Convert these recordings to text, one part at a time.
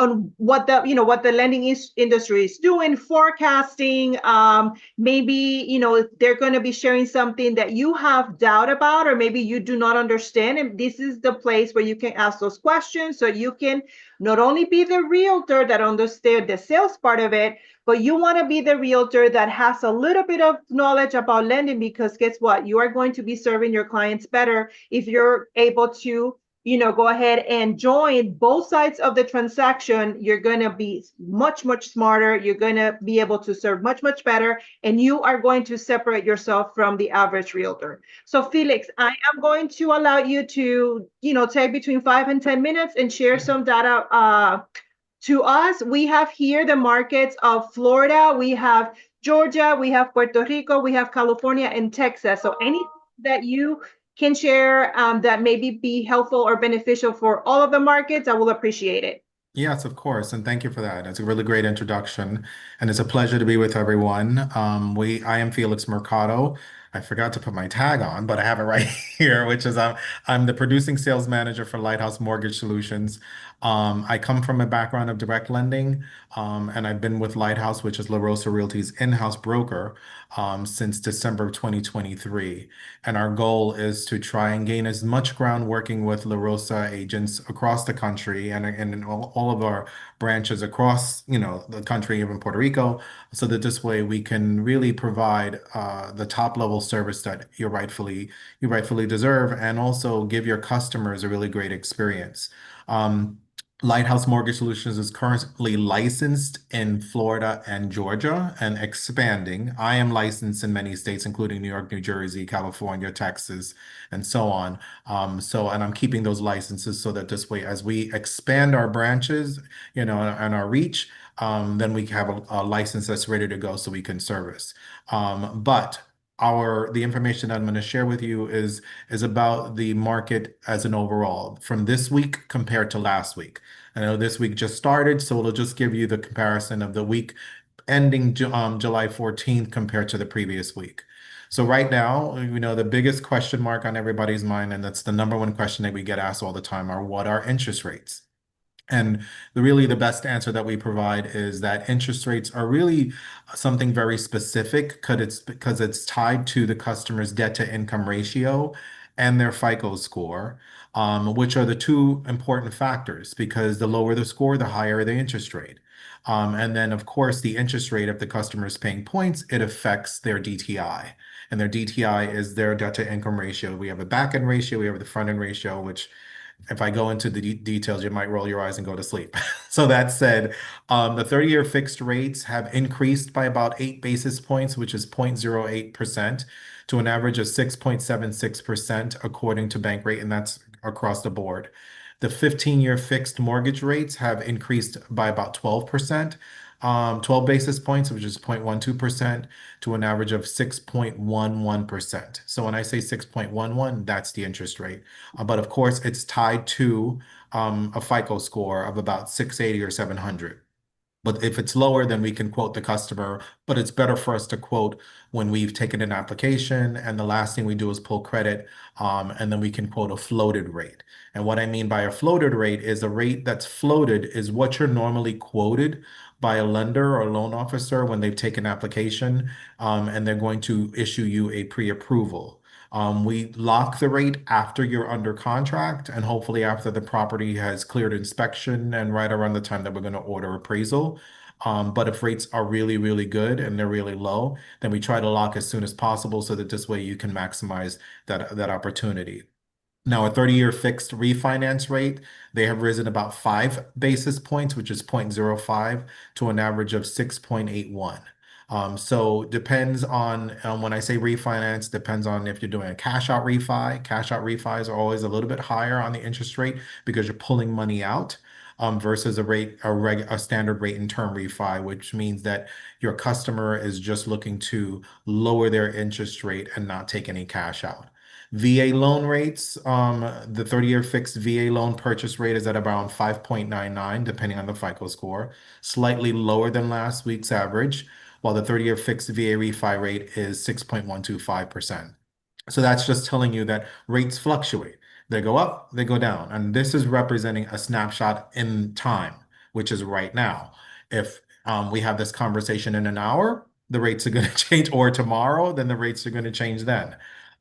on what the what the lending industry is doing, forecasting. Maybe they're going to be sharing something that you have doubt about, or maybe you do not understand, and this is the place where you can ask those questions, so you can not only be the realtor that understands the sales part of it, but you want to be the realtor that has a little bit of knowledge about lending, because guess what? You are going to be serving your clients better if you're able to go ahead and join both sides of the transaction. You're going to be much, much smarter. You're going to be able to serve much, much better. And you are going to separate yourself from the average realtor. So Felix, I am going to allow you to, take between 5 and 10 minutes and share some data to us. We have here the markets of Florida. We have Georgia. We have Puerto Rico. We have California and Texas. So anything that you can share that maybe be helpful or beneficial for all of the markets, I will appreciate it. Yes, of course, and thank you for that. It's a really great introduction, and it's a pleasure to be with everyone. I am Felix Mercado. I forgot to put my tag on, but I have it right here, which is I'm the producing sales manager for Lighthouse Mortgage Solutions. I come from a background of direct lending, and I've been with Lighthouse, which is La Rosa Realty's in-house broker, since December of 2023. And our goal is to try and gain as much ground working with La Rosa agents across the country and in all of our branches across, the country, even Puerto Rico, so that this way we can really provide the top level service that you rightfully deserve, and also give your customers a really great experience. Um, Lighthouse Mortgage Solutions is currently licensed in Florida and Georgia and expanding. I am licensed in many states, including New York, New Jersey, California, Texas, and so on. And I'm keeping those licenses so that this way, as we expand our branches, and our reach, then we have a license that's ready to go so we can service. But the information that I'm going to share with you is about the market as an overall from this week compared to last week. I know this week just started, so it'll just give you the comparison of the week ending July 14th compared to the previous week. So right now, the biggest question mark on everybody's mind, and that's the number one question that we get asked all the time, are what are interest rates? And really, the best answer that we provide is that interest rates are really something very specific because it's tied to the customer's debt to income ratio and their FICO score, which are the two important factors because the lower the score, the higher the interest rate. And then, of course, the interest rate, if the customer is paying points, it affects their DTI. And their DTI is their debt to income ratio. We have a back end ratio, we have the front end ratio, which if I go into the details, you might roll your eyes and go to sleep. So that said, the 30-year fixed rates have increased by about 8 basis points, which is 0.08%, to an average of 6.76% according to bank rate, and that's across the board. The 15-year fixed mortgage rates have increased by about 12%, 12 basis points, which is 0.12%, to an average of 6.11%. So when I say 6.11, that's the interest rate. But of course, it's tied to a FICO score of about 680 or 700. But if it's lower, then we can quote the customer, but it's better for us to quote when we've taken an application. And the last thing we do is pull credit, and then we can quote a floated rate. And what I mean by a floated rate is a rate that's floated is what you're normally quoted by a lender or loan officer when they've taken an application, and they're going to issue you a pre-approval. We lock the rate after you're under contract and hopefully after the property has cleared inspection and right around the time that we're going to order appraisal. But if rates are really, really good and they're really low, then we try to lock as soon as possible so that this way you can maximize that opportunity. Now, a 30-year fixed refinance rate, they have risen about 5 basis points, which is 0.05, to an average of 6.81. So depends on when I say refinance, depends on if you're doing a cash out refi. Cash out refis are always a little bit higher on the interest rate because you're pulling money out, versus a standard rate and term refi, which means that your customer is just looking to lower their interest rate and not take any cash out. VA loan rates, the 30-year fixed VA loan purchase rate is at around 5.99, depending on the FICO score, slightly lower than last week's average, while the 30-year fixed VA refi rate is 6.125%. So that's just telling you that rates fluctuate. They go up, they go down. And this is representing a snapshot in time. which is right now. If we have this conversation in an hour, the rates are going to change, or tomorrow, then the rates are going to change then.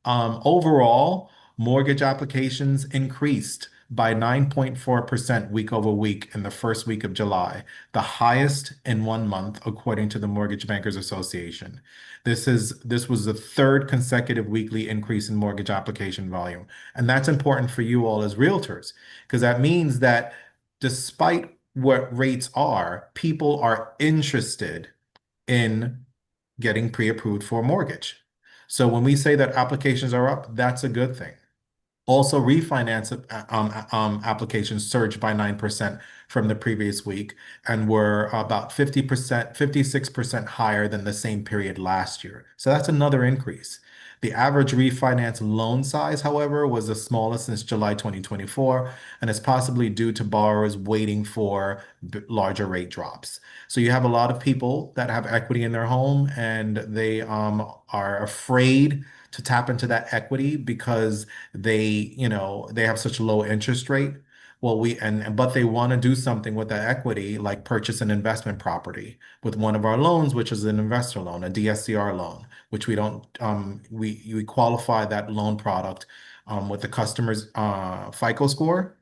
Overall, mortgage applications increased by 9.4% week over week in the first week of July, the highest in 1 month, according to the Mortgage Bankers Association. This was the third consecutive weekly increase in mortgage application volume. And that's important for you all as realtors, because that means that despite what rates are, people are interested in getting pre-approved for a mortgage. So when we say that applications are up, that's a good thing. Also, refinance applications surged by 9% from the previous week and were about 50%, 56% higher than the same period last year. So that's another increase. The average refinance loan size, however, was the smallest since July 2024, and it's possibly due to borrowers waiting for larger rate drops. So you have a lot of people that have equity in their home and they are afraid to tap into that equity because they have such low interest rate. Well, but they want to do something with that equity, like purchase an investment property with one of our loans, which is an investor loan, a DSCR loan, which we don't we qualify that loan product with the customer's FICO score.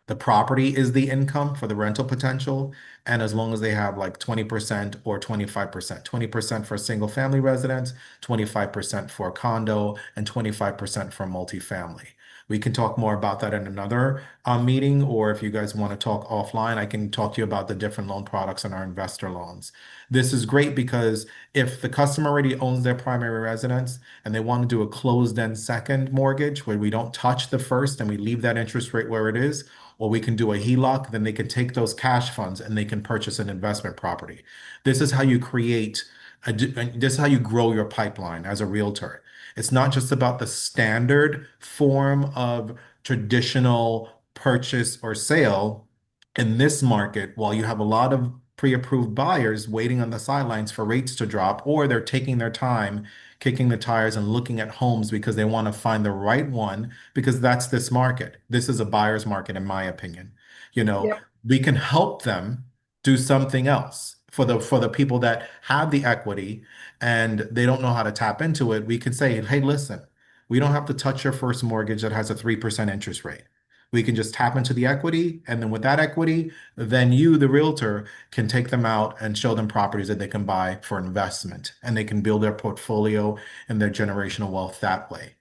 The property is the income for the rental potential. And as long as they have like 20% or 25%, 20% for a single family residence, 25% for a condo, and 25% for multifamily. We can talk more about that in another meeting, or if you guys want to talk offline, I can talk to you about the different loan products and our investor loans. This is great because if the customer already owns their primary residence and they want to do a closed-end second mortgage where we don't touch the first and we leave that interest rate where it is, or we can do a HELOC, then they can take those cash funds and they can purchase an investment property. This is how you this is how you grow your pipeline as a realtor. It's not just about the standard form of traditional purchase or sale. In this market, while you have a lot of pre-approved buyers waiting on the sidelines for rates to drop, or they're taking their time, kicking the tires and looking at homes because they want to find the right one, because that's this market. This is a buyer's market, in my opinion. You know, Yep. we can help them do something else for the people that have the equity and they don't know how to tap into it. We can say, hey, listen, we don't have to touch your first mortgage that has a 3% interest rate. We can just tap into the equity, and then with that equity, then you, the realtor, can take them out and show them properties that they can buy for investment, and they can build their portfolio and their generational wealth that way.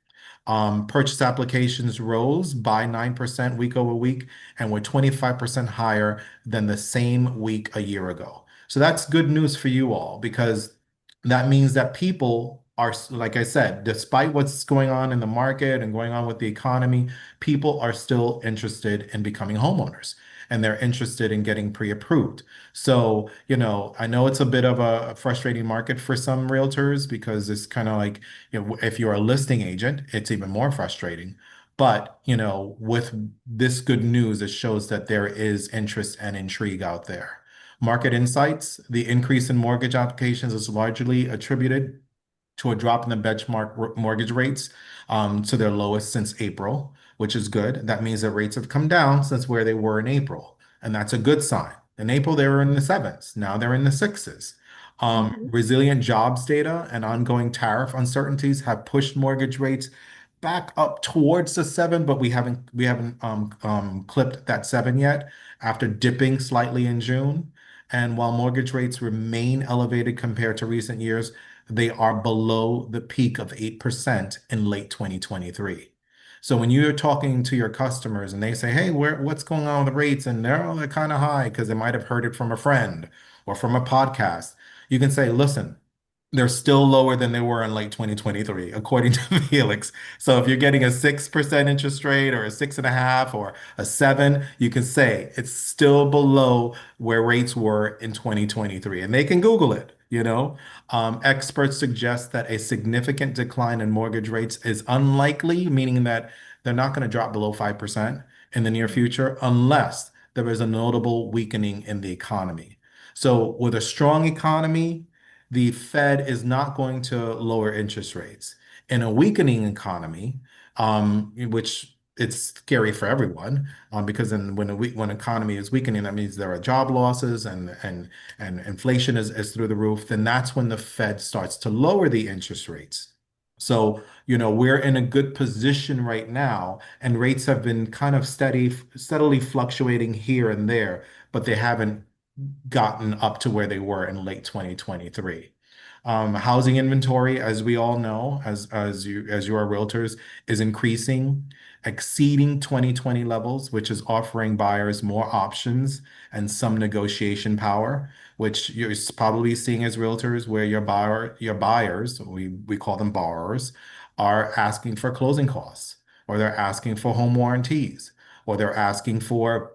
Purchase applications rose by 9% week over week and were 25% higher than the same week a year ago. So that's good news for you all because that means that people are, like I said, despite what's going on in the market and going on with the economy, people are still interested in becoming homeowners and they're interested in getting pre-approved. So, I know it's a bit of a frustrating market for some realtors because it's kind of like, if you're a listing agent, it's even more frustrating. But, with this good news, it shows that there is interest and intrigue out there. Market insights, the increase in mortgage applications is largely attributed to a drop in the benchmark mortgage rates to their lowest since April, which is good. That means that rates have come down since where they were in April, and that's a good sign. In April, they were in the sevens. Now they're in the sixes. Mhm. Resilient jobs data and ongoing tariff uncertainties have pushed mortgage rates back up towards the seven, but we haven't clipped that seven yet after dipping slightly in June. And while mortgage rates remain elevated compared to recent years, they are below the peak of 8% in late 2023. So when you're talking to your customers and they say, hey, what's going on with the rates? And they're kind of high because they might have heard it from a friend or from a podcast. You can say, listen, they're still lower than they were in late 2023, according to Helix. So if you're getting a 6% interest rate or a 6.5 or a 7, you can say it's still below where rates were in 2023. And they can Google it, Experts suggest that a significant decline in mortgage rates is unlikely, meaning that they're not going to drop below 5% in the near future unless there is a notable weakening in the economy. So with a strong economy, the Fed is not going to lower interest rates. In a weakening economy, which it's scary for everyone, because then when economy is weakening, that means there are job losses and inflation is through the roof. Then that's when the Fed starts to lower the interest rates. So, we're in a good position right now, and rates have been kind of steadily fluctuating here and there, but they haven't gotten up to where they were in late 2023. Housing inventory, as we all know, as you are realtors, is increasing, exceeding 2020 levels, which is offering buyers more options and some negotiation power, which you're probably seeing as realtors, where your buyers, we call them borrowers, are asking for closing costs, or they're asking for home warranties, or they're asking for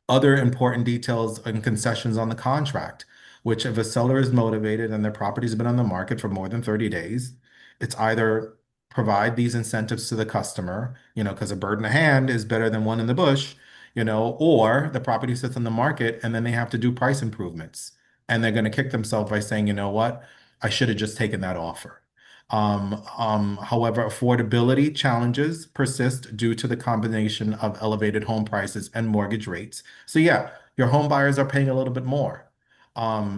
other important details and concessions on the contract, which if a seller is motivated and their property's been on the market for more than 30 days, it's either provide these incentives to the customer, because a bird in the hand is better than one in the bush, or the property sits on the market and then they have to do price improvements. And they're going to kick themselves by saying, you know what, I should have just taken that offer. However, affordability challenges persist due to the combination of elevated home prices and mortgage rates. So yeah, your home buyers are paying a little bit more,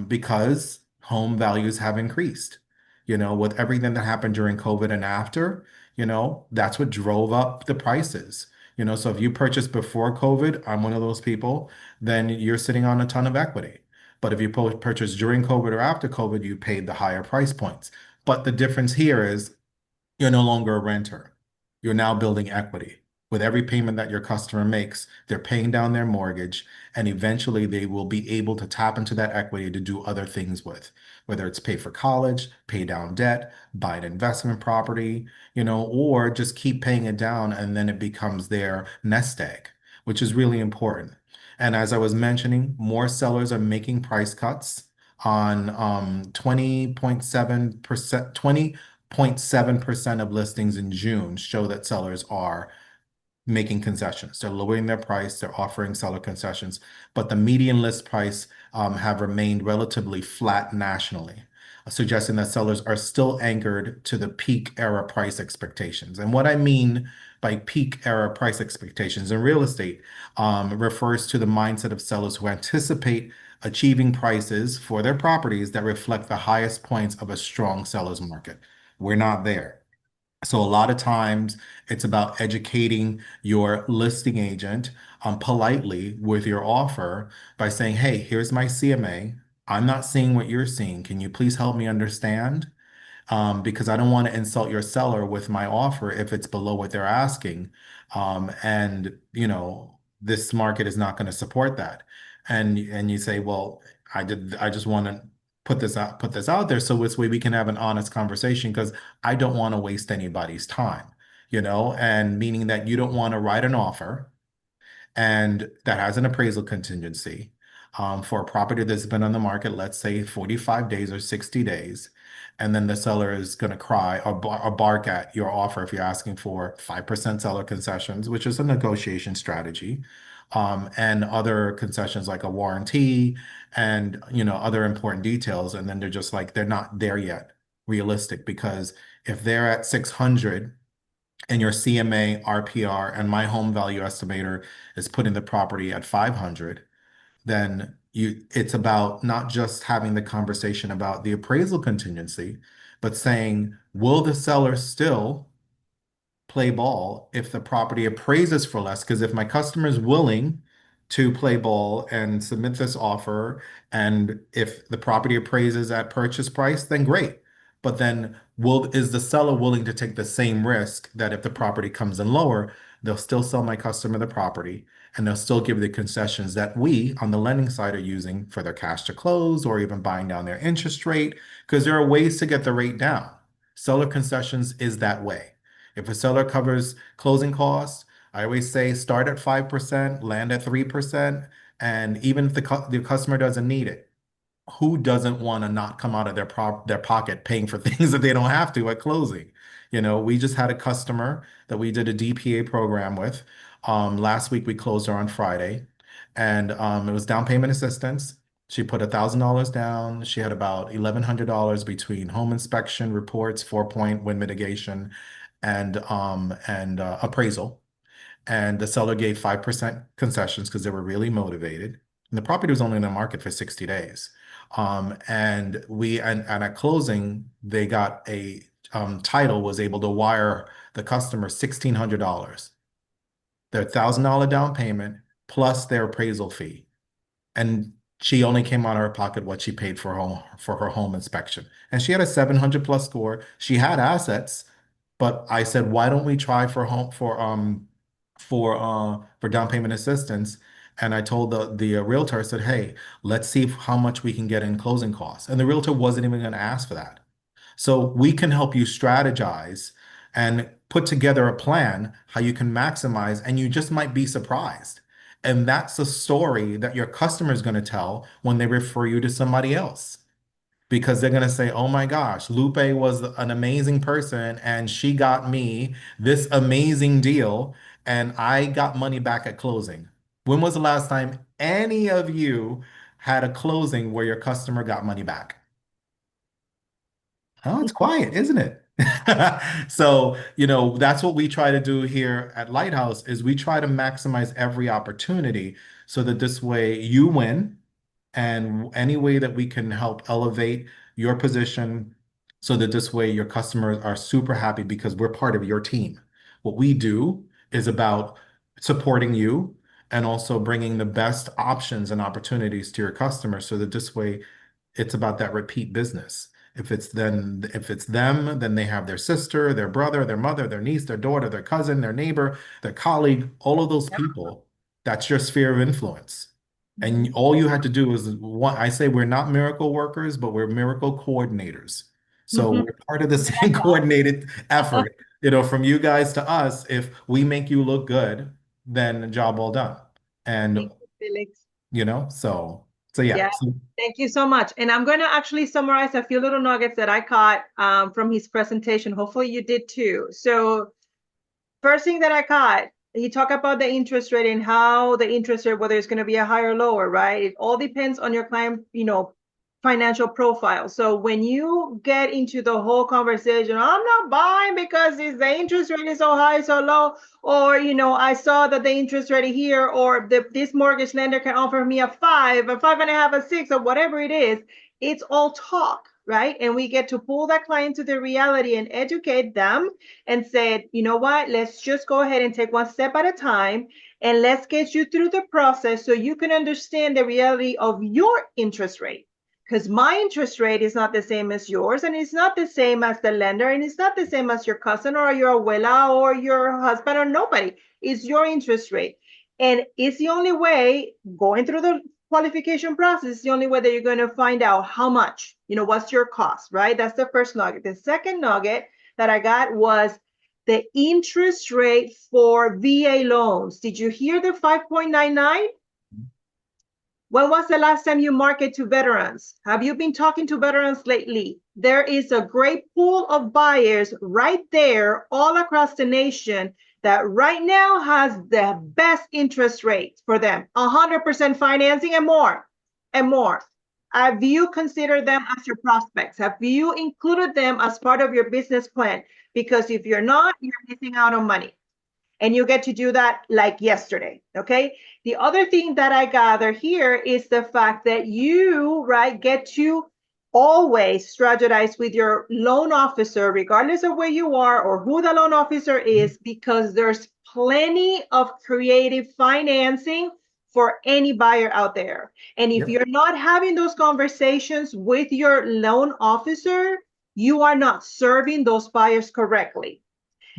because home values have increased. With everything that happened during COVID and after, that's what drove up the prices. So if you purchased before COVID, I'm one of those people, then you're sitting on a ton of equity. But if you purchased during COVID or after COVID, you paid the higher price points. But the difference here is you're no longer a renter. You're now building equity. With every payment that your customer makes, they're paying down their mortgage, and eventually they will be able to tap into that equity to do other things with, whether it's pay for college, pay down debt, buy an investment property, or just keep paying it down, and then it becomes their nest egg, which is really important. And as I was mentioning, more sellers are making price cuts on 20.7%, 0.7% of listings in June show that sellers are making concessions. They're lowering their price, they're offering seller concessions, but the median list price have remained relatively flat nationally, suggesting that sellers are still anchored to the peak era price expectations. And what I mean by peak era price expectations in real estate refers to the mindset of sellers who anticipate achieving prices for their properties that reflect the highest points of a strong seller's market. We're not there. So a lot of times it's about educating your listing agent politely with your offer by saying, hey, here's my CMA. I'm not seeing what you're seeing. Can you please help me understand? Because I don't want to insult your seller with my offer if it's below what they're asking. And this market is not going to support that. And you say, well, I just want to put this out there so this way we can have an honest conversation, because I don't want to waste anybody's time, and meaning that you don't want to write an offer and that has an appraisal contingency, for a property that's been on the market, let's say 45 days or 60 days, and then the seller is going to cry or bark at your offer if you're asking for 5% seller concessions, which is a negotiation strategy, and other concessions like a warranty and other important details, and then they're just like they're not there yet, realistic, because if they're at 600 and your CMA, RPR, and my home value estimator is putting the property at 500, then it's about not just having the conversation about the appraisal contingency, but saying, will the seller still play ball if the property appraises for less? Because if my customer is willing to play ball and submit this offer, and if the property appraises at purchase price, then great. But then is the seller willing to take the same risk that if the property comes in lower, they'll still sell my customer the property, and they'll still give the concessions that we on the lending side are using for their cash to close or even buying down their interest rate, because there are ways to get the rate down. Seller concessions is that way. If a seller covers closing costs, I always say start at 5%, land at 3%, and even if the customer doesn't need it, who doesn't want to not come out of their pocket paying for things that they don't have to at closing? We just had a customer that we did a DPA program with. Last week we closed her on Friday, and it was down payment assistance. She put $1,000 down. She had about $1,100 between home inspection reports, 4-point wind mitigation, and appraisal. and the seller gave 5% concessions because they were really motivated. And the property was only in the market for 60 days. And at closing, they got a title was able to wire the customer $1,600, their $1,000 down payment plus their appraisal fee. And she only came out of her pocket what she paid for her home inspection. And she had a 700 plus score. She had assets, but I said, why don't we try for down payment assistance? And I told the realtor, I said, hey, let's see how much we can get in closing costs. And the realtor wasn't even going to ask for that. So we can help you strategize and put together a plan how you can maximize, and you just might be surprised. And that's the story that your customer is going to tell when they refer you to somebody else. Because they're going to say, oh my gosh, Lupe was an amazing person and she got me this amazing deal and I got money back at closing. When was the last time any of you had a closing where your customer got money back? Oh, it's quiet, isn't it? So, that's what we try to do here at Lighthouse is we try to maximize every opportunity so that this way you win and any way that we can help elevate your position so that this way your customers are super happy because we're part of your team. What we do is about supporting you and also bringing the best options and opportunities to your customers so that this way it's about that repeat business. If it's them, then they have their sister, their brother, their mother, their niece, their daughter, their cousin, their neighbor, their colleague, all of those people. That's your sphere of influence. And all you have to do is one, I say we're not miracle workers, but we're miracle coordinators. So Mhm. we're part of the same coordinated effort, from you guys to us. If we make you look good, then job well done. And Thank you, Felix. so yeah. Yeah, thank you so much. And I'm going to actually summarize a few little nuggets that I caught from his presentation. Hopefully you did too. So first thing that I caught, he talked about the interest rate and how the interest rate, whether it's going to be a higher or lower, right? It all depends on your client, financial profile. So when you get into the whole conversation, I'm not buying because the interest rate is so high, so low, or I saw that the interest rate here, or this mortgage lender can offer me a 5, a 5.5, a 6, or whatever it is. It's all talk, right? And we get to pull that client to the reality and educate them and say, you know what, let's just go ahead and take one step at a time and let's get you through the process so you can understand the reality of your interest rate, because my interest rate is not the same as yours, and it's not the same as the lender, and it's not the same as your cousin or your abuela or your husband or nobody. It's your interest rate. And it's the only way, going through the qualification process, is the only way that you're going to find out how much, what's your cost, right? That's the first nugget. The second nugget that I got was the interest rate for VA loans. Did you hear the 5.99? When was the last time you marketed to veterans? Have you been talking to veterans lately? There is a great pool of buyers right there all across the nation that right now has the best interest rate for them, 100% financing and more and more. Have you considered them as your prospects? Have you included them as part of your business plan? Because if you're not, you're missing out on money. And you get to do that like yesterday. Okay. The other thing that I gather here is the fact that you, right, get to always strategize with your loan officer, regardless of where you are or who the loan officer is, because there's plenty of creative financing for any buyer out there. And if Yep. you're not having those conversations with your loan officer, you are not serving those buyers correctly.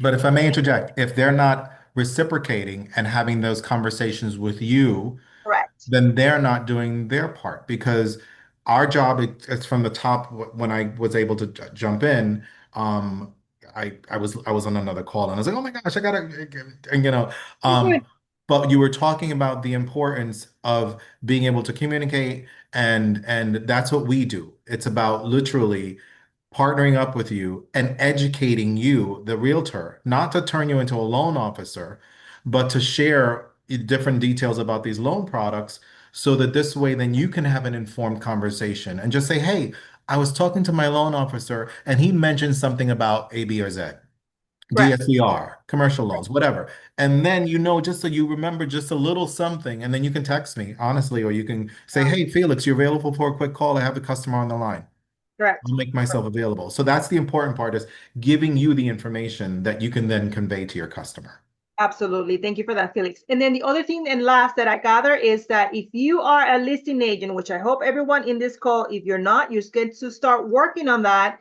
But if I may interject, if they're not reciprocating and having those conversations with you, Correct. then they're not doing their part because our job it's from the top. When I was able to jump in, um, I was on another call and I was like, oh my gosh, I gotta, and um, but you were talking about the importance of being able to communicate, and that's what we do. It's about literally partnering up with you and educating you, the realtor, not to turn you into a loan officer, but to share different details about these loan products so that this way then you can have an informed conversation and just say, hey, I was talking to my loan officer and he mentioned something about A, B, or Z. Correct. DSCR, commercial loans, whatever. And then, just so you remember just a little something, and then you can text me, honestly, or you can say, Yeah. hey, Felix, you're available for a quick call. I have a customer on the line. Correct. I'll make myself available. So that's the important part is giving you the information that you can then convey to your customer. Absolutely. Thank you for that, Felix. And then the other thing and last that I gather is that if you are a listing agent, which I hope everyone in this call, if you're not, you get to start working on that.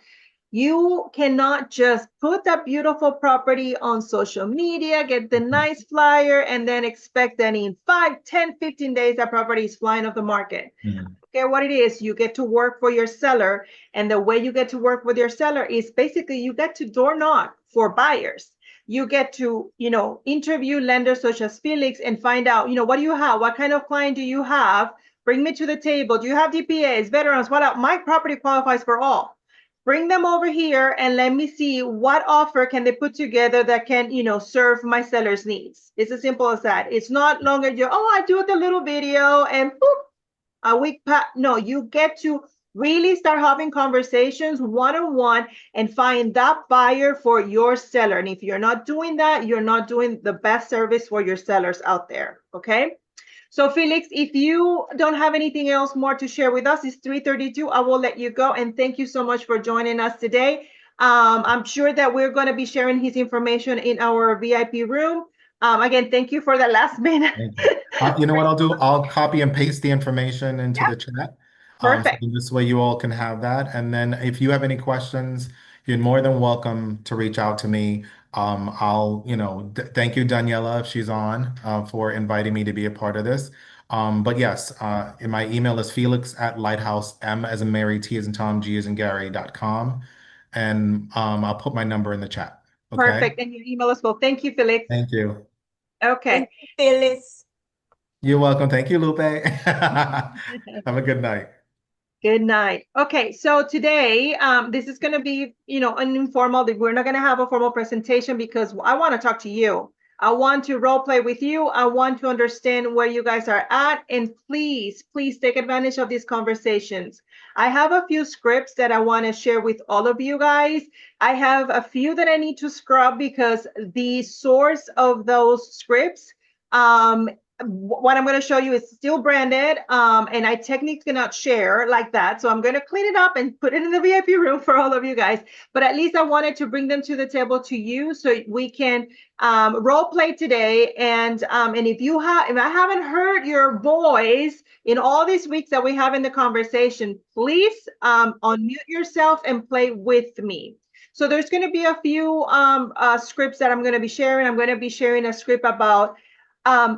You cannot just put that beautiful property on social media, get the nice flyer, and then expect that in 5, 10, 15 days, that property is flying off the market. Mhm. Okay, what it is, you get to work for your seller. And the way you get to work with your seller is basically you get to door knock for buyers. You get to, interview lenders such as Felix and find out, what do you have? What kind of client do you have? Bring me to the table. Do you have DPAs, veterans? What? My property qualifies for all. Bring them over here and let me see what offer can they put together that can, serve my seller's needs. It's as simple as that. It's not longer I do the little video and boop, a week. No, you get to really start having conversations one-on-one and find that buyer for your seller. And if you're not doing that, you're not doing the best service for your sellers out there. Okay. So Felix, if you don't have anything else more to share with us, it's 3:32. I will let you go. And thank you so much for joining us today. I'm sure that we're going to be sharing his information in our VIP room. Again, thank you for the last minute. Thank you. You know what I'll do? I'll copy and paste the information into Yeah, the chat. So perfect. this way you all can have that. And then if you have any questions, you're more than welcome to reach out to me. I'll, thank you, Daniela, if she's on, for inviting me to be a part of this. But yes, my email is Felix at Lighthouse, M as in Mary, T as in Tom, G as in Gary.com. And I'll put my number in the chat. Okay. Perfect. And your email as well. Thank you, Felix. Thank you. Okay. Thank you, Phyllis. You're welcome. Thank you, Lupe. Have a good night. Good night. Okay, so today, this is going to be, an informal. We're not going to have a formal presentation because I want to talk to you. I want to role play with you. I want to understand where you guys are at. And please, please take advantage of these conversations. I have a few scripts that I want to share with all of you guys. I have a few that I need to scrub because the source of those scripts, what I'm going to show you is still branded, and I technically cannot share like that. So I'm going to clean it up and put it in the VIP room for all of you guys. But at least I wanted to bring them to the table to you so we can role play today. And if I haven't heard your voice in all these weeks that we have in the conversation, please unmute yourself and play with me. So there's going to be a few scripts that I'm going to be sharing. I'm going to be sharing a script about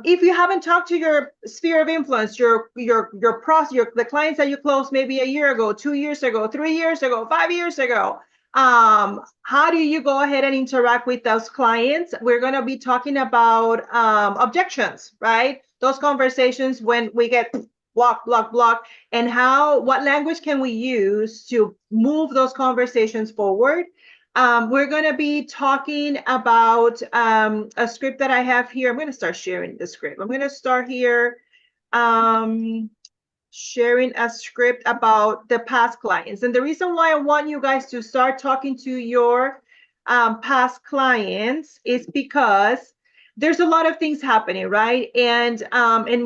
if you haven't talked to your sphere of influence, the clients that you closed maybe a year ago, 2 years ago, 3 years ago, 5 years ago, how do you go ahead and interact with those clients? We're going to be talking about objections, right? Those conversations when we get block, block, block, and what language can we use to move those conversations forward? We're going to be talking about a script that I have here. I'm going to start sharing the script. I'm going to start here sharing a script about the past clients. And the reason why I want you guys to start talking to your past clients is because there's a lot of things happening, right? And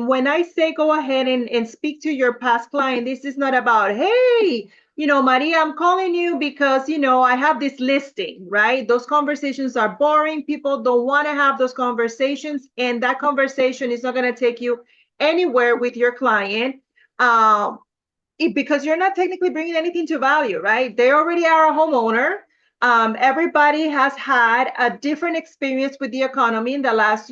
when I say go ahead and speak to your past client, this is not about, hey, Maria, I'm calling you because, I have this listing, right? Those conversations are boring. People don't want to have those conversations. And that conversation is not going to take you anywhere with your client because you're not technically bringing anything to value, right? They already are a homeowner. Everybody has had a different experience with the economy in the last,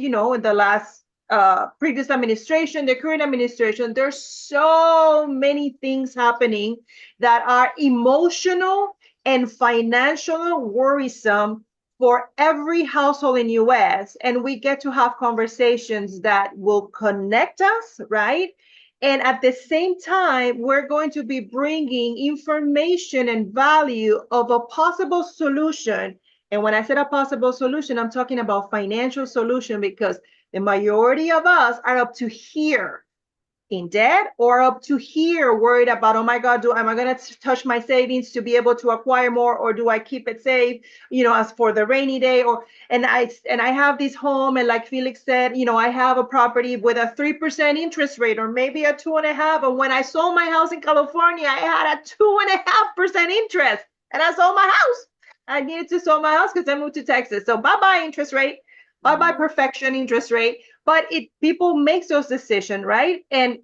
previous administration, the current administration. There's so many things happening that are emotional and financially worrisome for every household in US. And we get to have conversations that will connect us, right? And at the same time, we're going to be bringing information and value of a possible solution. And when I said a possible solution, I'm talking about financial solution because the majority of us are up to here in debt, or up to here worried about, oh my God, am I going to touch my savings to be able to acquire more, or do I keep it safe, as for the rainy day? And I have this home, and like Felix said, I have a property with a 3% interest rate, or maybe a 2.5%. And when I sold my house in California, I had a 2.5% interest, and I sold my house. I needed to sell my house because I moved to Texas. So bye-bye interest rate, bye-bye perfection interest rate. But people make those decisions, right? And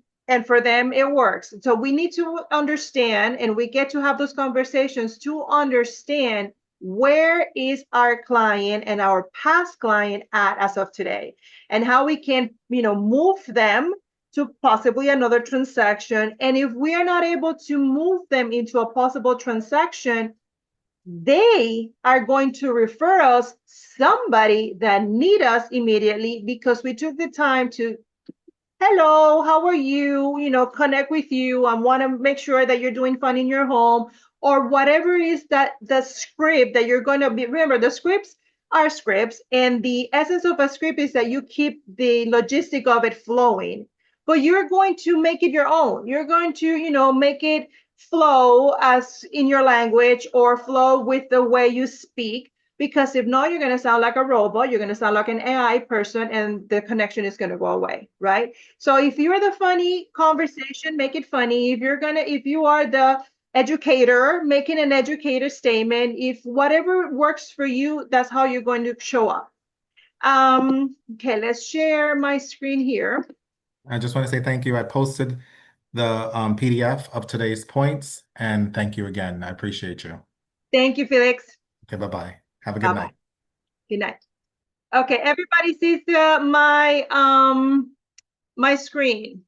for them it works. So we need to understand, and we get to have those conversations to understand where is our client and our past client at as of today, and how we can move them to possibly another transaction. And if we are not able to move them into a possible transaction, they are going to refer us somebody that need us immediately, because we took the time to, hello, how are you, connect with you. I want to make sure that you're doing fun in your home, or whatever is that the script that you're going to be. Remember, the scripts are scripts, and the essence of a script is that you keep the logistic of it flowing, but you're going to make it your own. You're going to make it flow as in your language, or flow with the way you speak, because if not, you're going to sound like a robot, you're going to sound like an AI person, and the connection is going to go away, right? So if you're the funny conversation, make it funny. If you are the educator, making an educator statement, if whatever works for you, that's how you're going to show up. Okay, let's share my screen here. I just want to say thank you. I posted the PDF of today's points, and thank you again. I appreciate you. Thank you, Felix. Okay, bye-bye. Have a good night. Good night. Okay, everybody sees my my screen.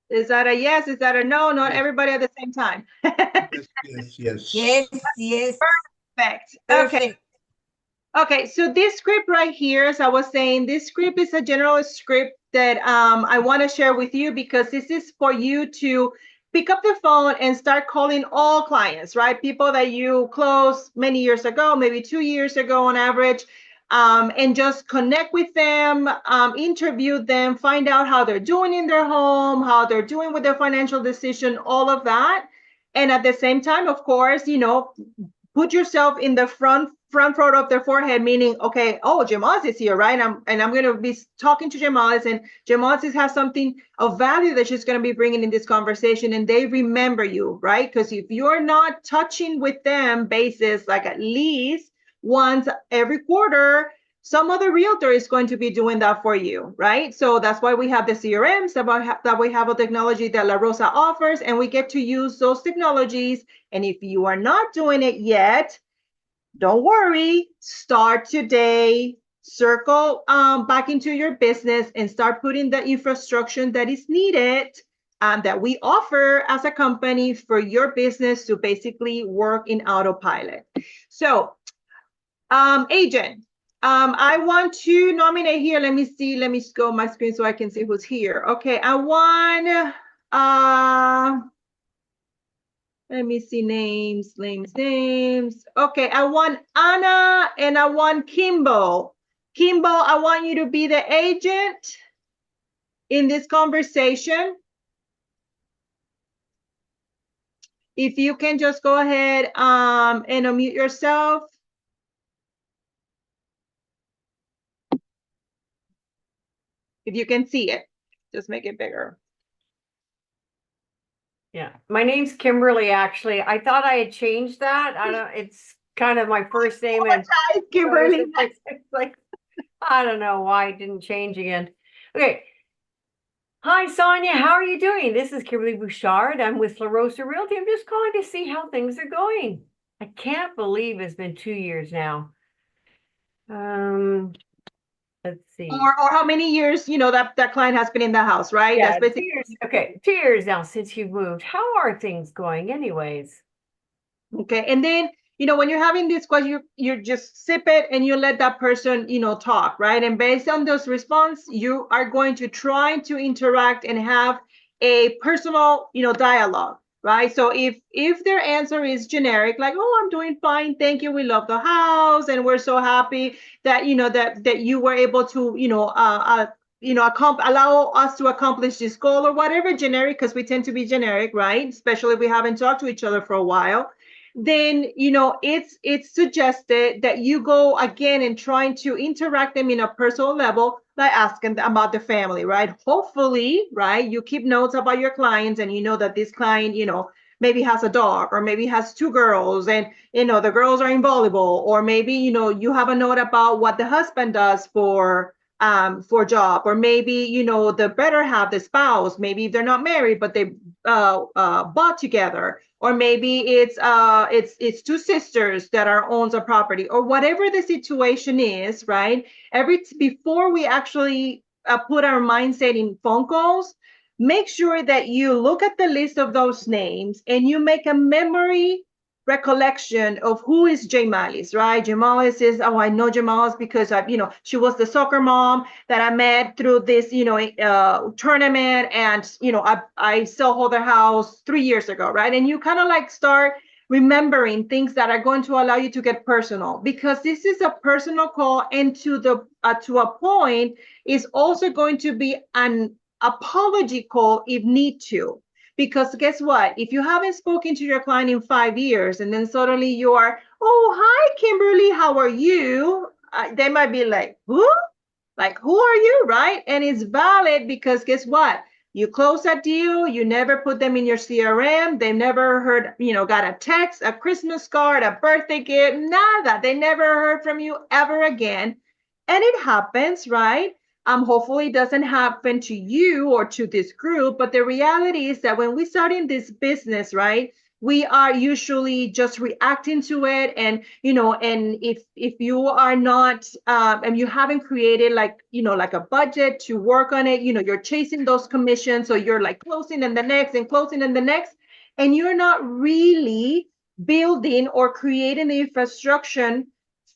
Is that a yes? Is that a no? Not everybody at the same time. Yes. Perfect. Okay. Okay, so this script right here, as I was saying, this script is a general script that I want to share with you, because this is for you to pick up the phone and start calling all clients, right? People that you closed many years ago, maybe 2 years ago on average, and just connect with them, interview them, find out how they're doing in their home, how they're doing with their financial decision, all of that. And at the same time, of course, put yourself in the front row of their forehead, meaning, okay, oh, Jamalis is here, right? I'm going to be talking to Jamalis, and Jamalis has something of value that she's going to be bringing in this conversation, and they remember you, right? Because if you're not touching with them basis, like at least once every quarter, some other realtor is going to be doing that for you, right? So that's why we have the CRMs, that we have a technology that La Rosa offers, and we get to use those technologies. And if you are not doing it yet, don't worry, start today, circle back into your business, and start putting the infrastructure that is needed, that we offer as a company for your business to basically work in autopilot. So, agent, I want to nominate here. Let me go my screen so I can see who's here. Okay, I want, let me see names. Okay, I want Anna and I want Kimbo. Kimbo, I want you to be the agent in this conversation. If you can just go ahead and unmute yourself. If you can see it, just make it bigger. Yeah, my name's Kimberly, actually. I thought I had changed that. It's kind of my first name. And Kimberly. It's like, I don't know why it didn't change again. Okay. Hi, Sonia. How are you doing? This is Kimberly Bouchard. I'm with La Rosa Realty. I'm just calling to see how things are going. I can't believe it's been 2 years now. Let's see. Or how many years, that client has been in the house, right? Yeah, That's basically 2 years. Okay, 2 years now since you moved. How are things going anyways? okay. And then, when you're having this question, you just sip it and you let that person, talk, right? And based on those response, you are going to try to interact and have a personal, dialogue. right? So if their answer is generic, like, oh, I'm doing fine, thank you, we love the house, and we're so happy that that you were able to allow us to accomplish this goal or whatever, generic, because we tend to be generic, right? Especially if we haven't talked to each other for a while. Then it's suggested that you go again and trying to interact them in a personal level by asking them about the family, right? Hopefully, right, you keep notes about your clients, and you know that this client maybe has a dog, or maybe has two girls, and the girls are in volleyball, or maybe you have a note about what the husband does for job, or maybe the better half, the spouse, maybe they're not married but they bought together, or maybe it's two sisters that are owns a property, or whatever the situation is, right? Before we actually put our mindset in phone calls, make sure that you look at the list of those names and you make a memory recollection of who is Jamalis, right? Jamalis is, oh, I know Jamalis because she was the soccer mom that I met through this, tournament, and I sold her house 3 years ago, right? And you kind of like start remembering things that are going to allow you to get personal, because this is a personal call, and to a point is also going to be an apology call if need to. Because guess what? If you haven't spoken to your client in 5 years, and then suddenly you are, oh, hi, Kimberly, how are you? They might be like, who? Like, who are you, right? And it's valid, because guess what? You close that deal, you never put them in your CRM, they never heard, got a text, a Christmas card, a birthday gift, nada. They never heard from you ever again. And it happens, right? Hopefully it doesn't happen to you or to this group, but the reality is that when we start in this business, right, we are usually just reacting to it. And and if you are not and you haven't created like a budget to work on it, you're chasing those commissions, so you're like closing and the next and closing and the next, and you're not really building or creating the infrastructure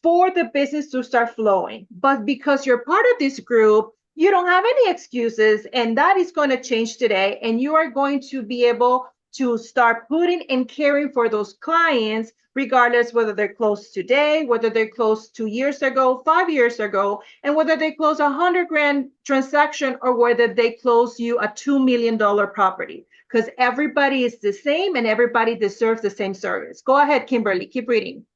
for the business to start flowing. But because you're part of this group, you don't have any excuses, and that is going to change today. And you are going to be able to start putting and caring for those clients, regardless whether they're closed today, whether they're closed 2 years ago, 5 years ago, and whether they close $100,000 transaction, or whether they close you a $2 million property, because everybody is the same and everybody deserves the same service. Go ahead, Kimberly, keep reading.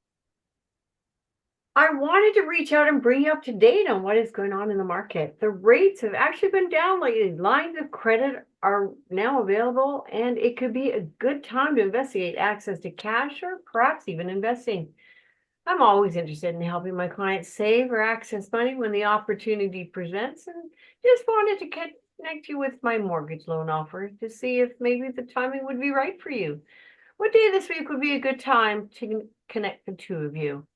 I wanted to reach out and bring you up to date on what is going on in the market. The rates have actually been down lately. Lines of credit are now available, and it could be a good time to investigate access to cash, or perhaps even investing. I'm always interested in helping my clients save or access money when the opportunity presents, and just wanted to connect you with my mortgage loan offer to see if maybe the timing would be right for you. What day this week would be a good time to connect the two of you?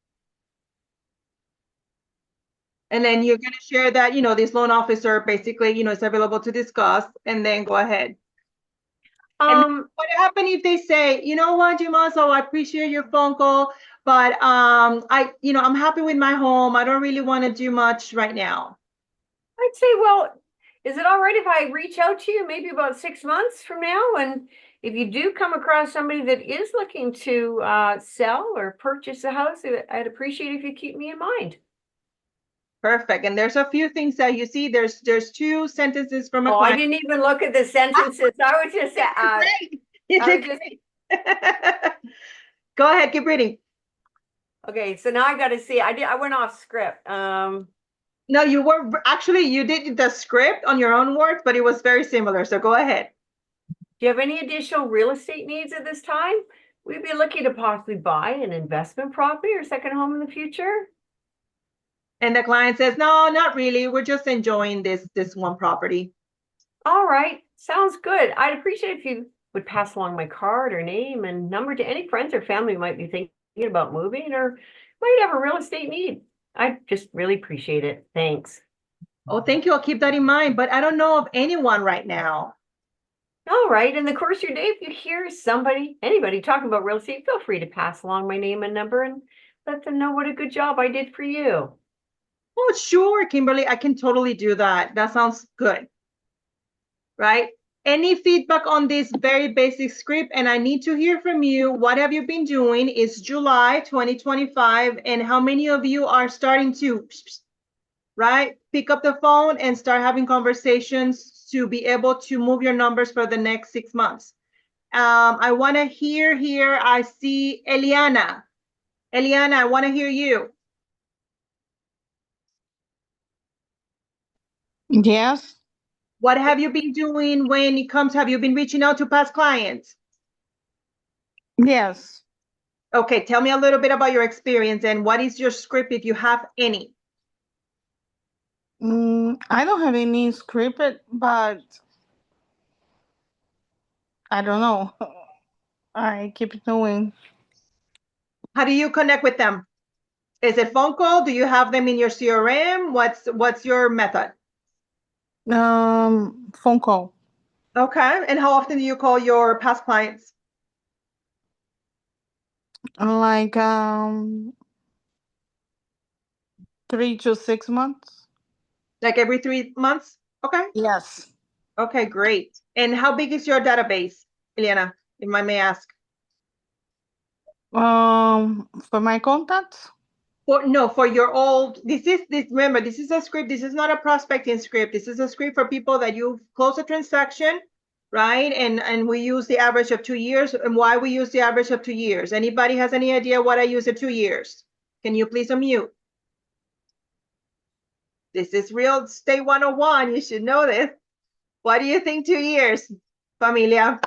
And then you're going to share that, this loan officer basically, is available to discuss, and then go ahead. And what happened if they say, you know what, Jimaso, I appreciate your phone call, but I'm happy with my home. I don't really want to do much right now. I'd say, well, is it all right if I reach out to you maybe about 6 months from now? And if you do come across somebody that is looking to sell or purchase a house, I'd appreciate if you keep me in mind. Perfect. And there's a few things that you see. There's two sentences from a client. I didn't even look at the sentences. I was just Go ahead, keep reading. Okay, so now I got to see. I went off script. No, you did the script on your own words, but it was very similar. So go ahead. Do you have any additional real estate needs at this time? We'd be looking to possibly buy an investment property or second home in the future. And the client says, no, not really. We're just enjoying this one property. All right. Sounds good. I'd appreciate if you would pass along my card or name and number to any friends or family who might be thinking about moving or might have a real estate need. I just really appreciate it. Thanks. Oh, thank you. I'll keep that in mind, but I don't know of anyone right now. All right. In the course of your day, if you hear anybody talking about real estate, feel free to pass along my name and number and let them know what a good job I did for you. Oh, sure, Kimberly, I can totally do that. That sounds good. Right? Any feedback on this very basic script? And I need to hear from you. What have you been doing? It's July 2025. And how many of you are starting to, right, pick up the phone and start having conversations to be able to move your numbers for the next 6 months? I want to hear here. I see Eliana. Eliana, I want to hear you. Yes. What have you been doing when it comes? Have you been reaching out to past clients? Yes. Okay, tell me a little bit about your experience and what is your script if you have any? I don't have any scripted, but I don't know. I keep doing How do you connect with them? Is it phone call? Do you have them in your CRM? What's your method? phone call Okay, and how often do you call your past clients? like 3 to 6 months. Like every 3 months? Okay, Yes. okay, great. And how big is your database, Eliana, if I may ask? For my contacts. For your old, remember, this is a script. This is not a prospecting script. This is a script for people that you close a transaction, right? And we use the average of 2 years. And why we use the average of 2 years? Anybody has any idea what I use at 2 years? Can you please unmute? This is real estate 101. You should know this. Why do you think 2 years, familia?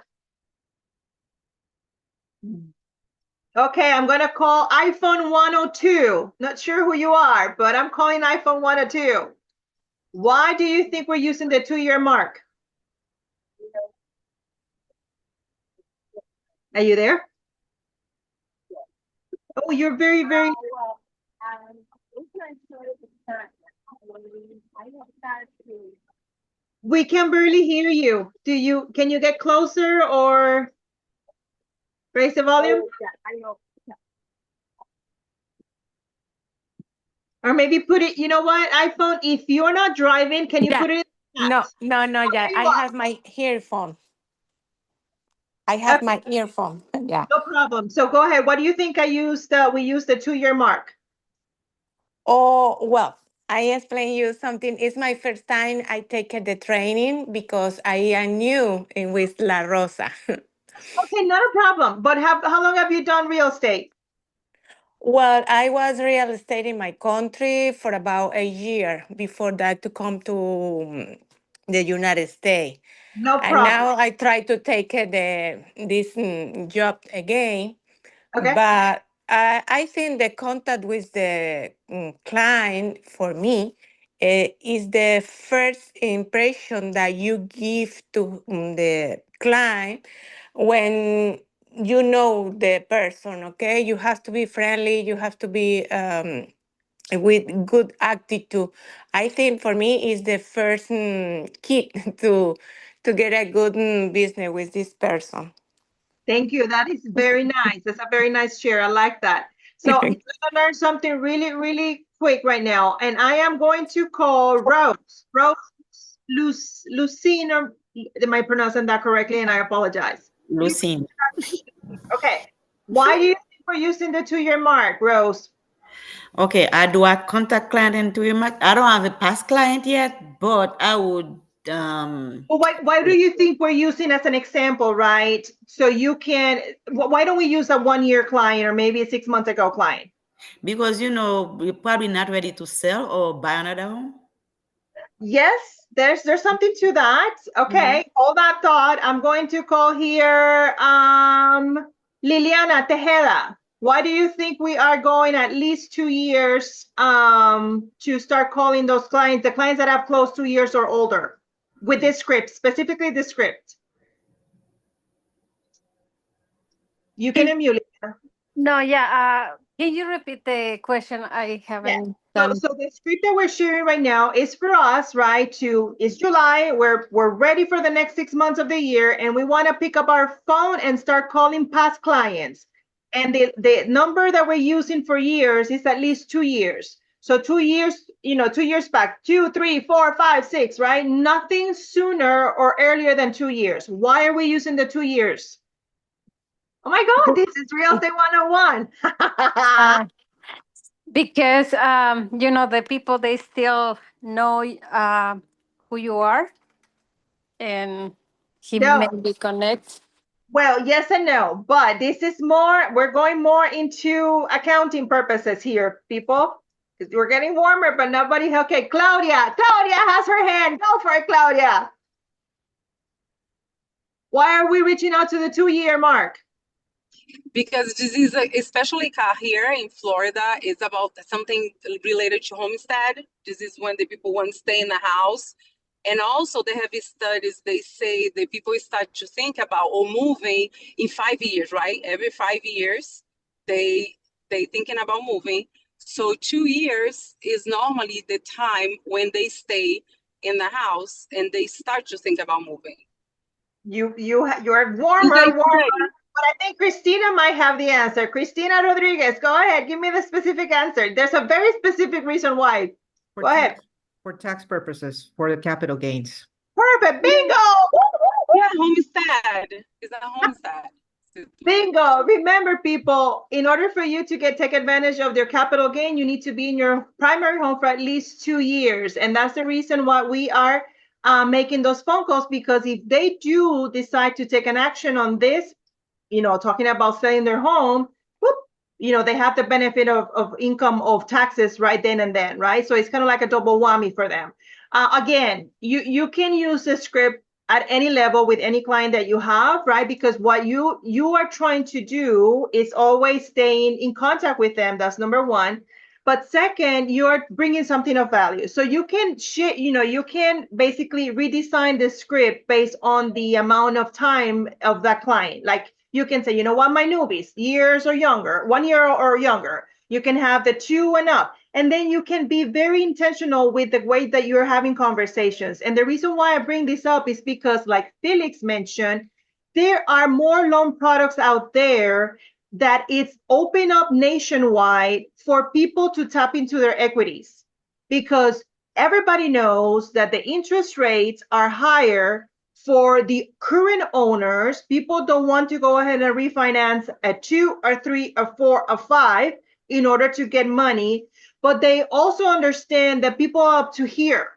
Okay, I'm gonna call iPhone 102. Not sure who you are, but I'm calling iPhone 102. Why do you think we're using the 2-year mark? Are you there? Oh, you're very, very. We can barely hear you. Can you get closer or raise the volume? Or maybe put it, you know what, iPhone, if you're not driving, can you Yeah. put it in the No, chat? yeah. There you I are. have my earphone. I have my earphone. Yeah. No problem. So go ahead. What do you think we used the 2-year mark? Oh, well, I explain you something. It's my first time I take the training because I am new with La Rosa. Okay, not a problem. But how long have you done real estate? Well, I was real estate in my country for about a year before that to come to the United States. No And problem. now I try to take this job again. Okay. But I think the contact with the client for me is the first impression that you give to the client when you know the person, okay? You have to be friendly, you have to be with good attitude. I think for me is the first key to get a good business with this person. Thank you. That is very nice. That's a very nice share. I like that. So I'm gonna learn something really, really quick right now. And I am going to call Rose. Lucina. Am I pronouncing that correctly? And I apologize. Lucine. Okay. Why do you think we're using the 2-year mark, Rose? Okay, I do a contact client into your mark. I don't have a past client yet, but I would Well, why do you think we're using as an example, right? So you can, why don't we use a 1-year client or maybe a 6 months ago client? because you're probably not ready to sell or buy another home. Yes, there's something to that. Okay, hold that thought. I'm going to call here Liliana Tejeda. Why do you think we are going at least 2 years to start calling those clients, the clients that have closed 2 years or older with this script, specifically this script? You can unmute. No, yeah. Can you repeat the question? I haven't done. So the script that we're sharing right now is for us, right? It's July. We're ready for the next 6 months of the year, and we want to pick up our phone and start calling past clients. And the number that we're using for years is at least 2 years. So 2 years, 2 years back, 2, 3, 4, 5, 6, right? Nothing sooner or earlier than 2 years. Why are we using the 2 years? Oh my God, this is real estate 101. Because the people, they still know who you are, and he No. maybe connects. Well, yes and no, but this is more, we're going more into accounting purposes here, people. We're getting warmer, but nobody, okay, Claudia has her hand. Go for it, Claudia. Why are we reaching out to the 2-year mark? Because this is especially here in Florida, it's about something related to homestead. This is when the people want to stay in the house. And also they have studies, they say that people start to think about or moving in 5 years, right? Every 5 years, they thinking about moving. So 2 years is normally the time when they stay in the house and they start to think about moving. You're warmer, but I think Christina might have the answer. Christina Rodriguez, go ahead. Give me the specific answer. There's a very specific reason why. Go ahead. For tax purposes, for the capital gains. Perfect. Bingo. Yeah, homestead. It's a homestead. Bingo. Remember, people, in order for you to take advantage of their capital gain, you need to be in your primary home for at least 2 years. And that's the reason why we are making those phone calls, because if they do decide to take an action on this, talking about selling their home, whoop, they have the benefit of income of taxes right then and then, right? So it's kind of like a double whammy for them. Again, you can use the script at any level with any client that you have, right? Because what you are trying to do is always staying in contact with them. That's number one. But second, you're bringing something of value. So you can you can basically redesign the script based on the amount of time of that client. Like you can say, you know what, my newbies, years or younger, 1 year or younger. You can have the 2 and up. And then you can be very intentional with the way that you're having conversations. And the reason why I bring this up is because, like Felix mentioned, there are more loan products out there that it's open up nationwide for people to tap into their equities, because everybody knows that the interest rates are higher for the current owners. People don't want to go ahead and refinance at 2 or 3 or 4 or 5 in order to get money, but they also understand that people are up to here,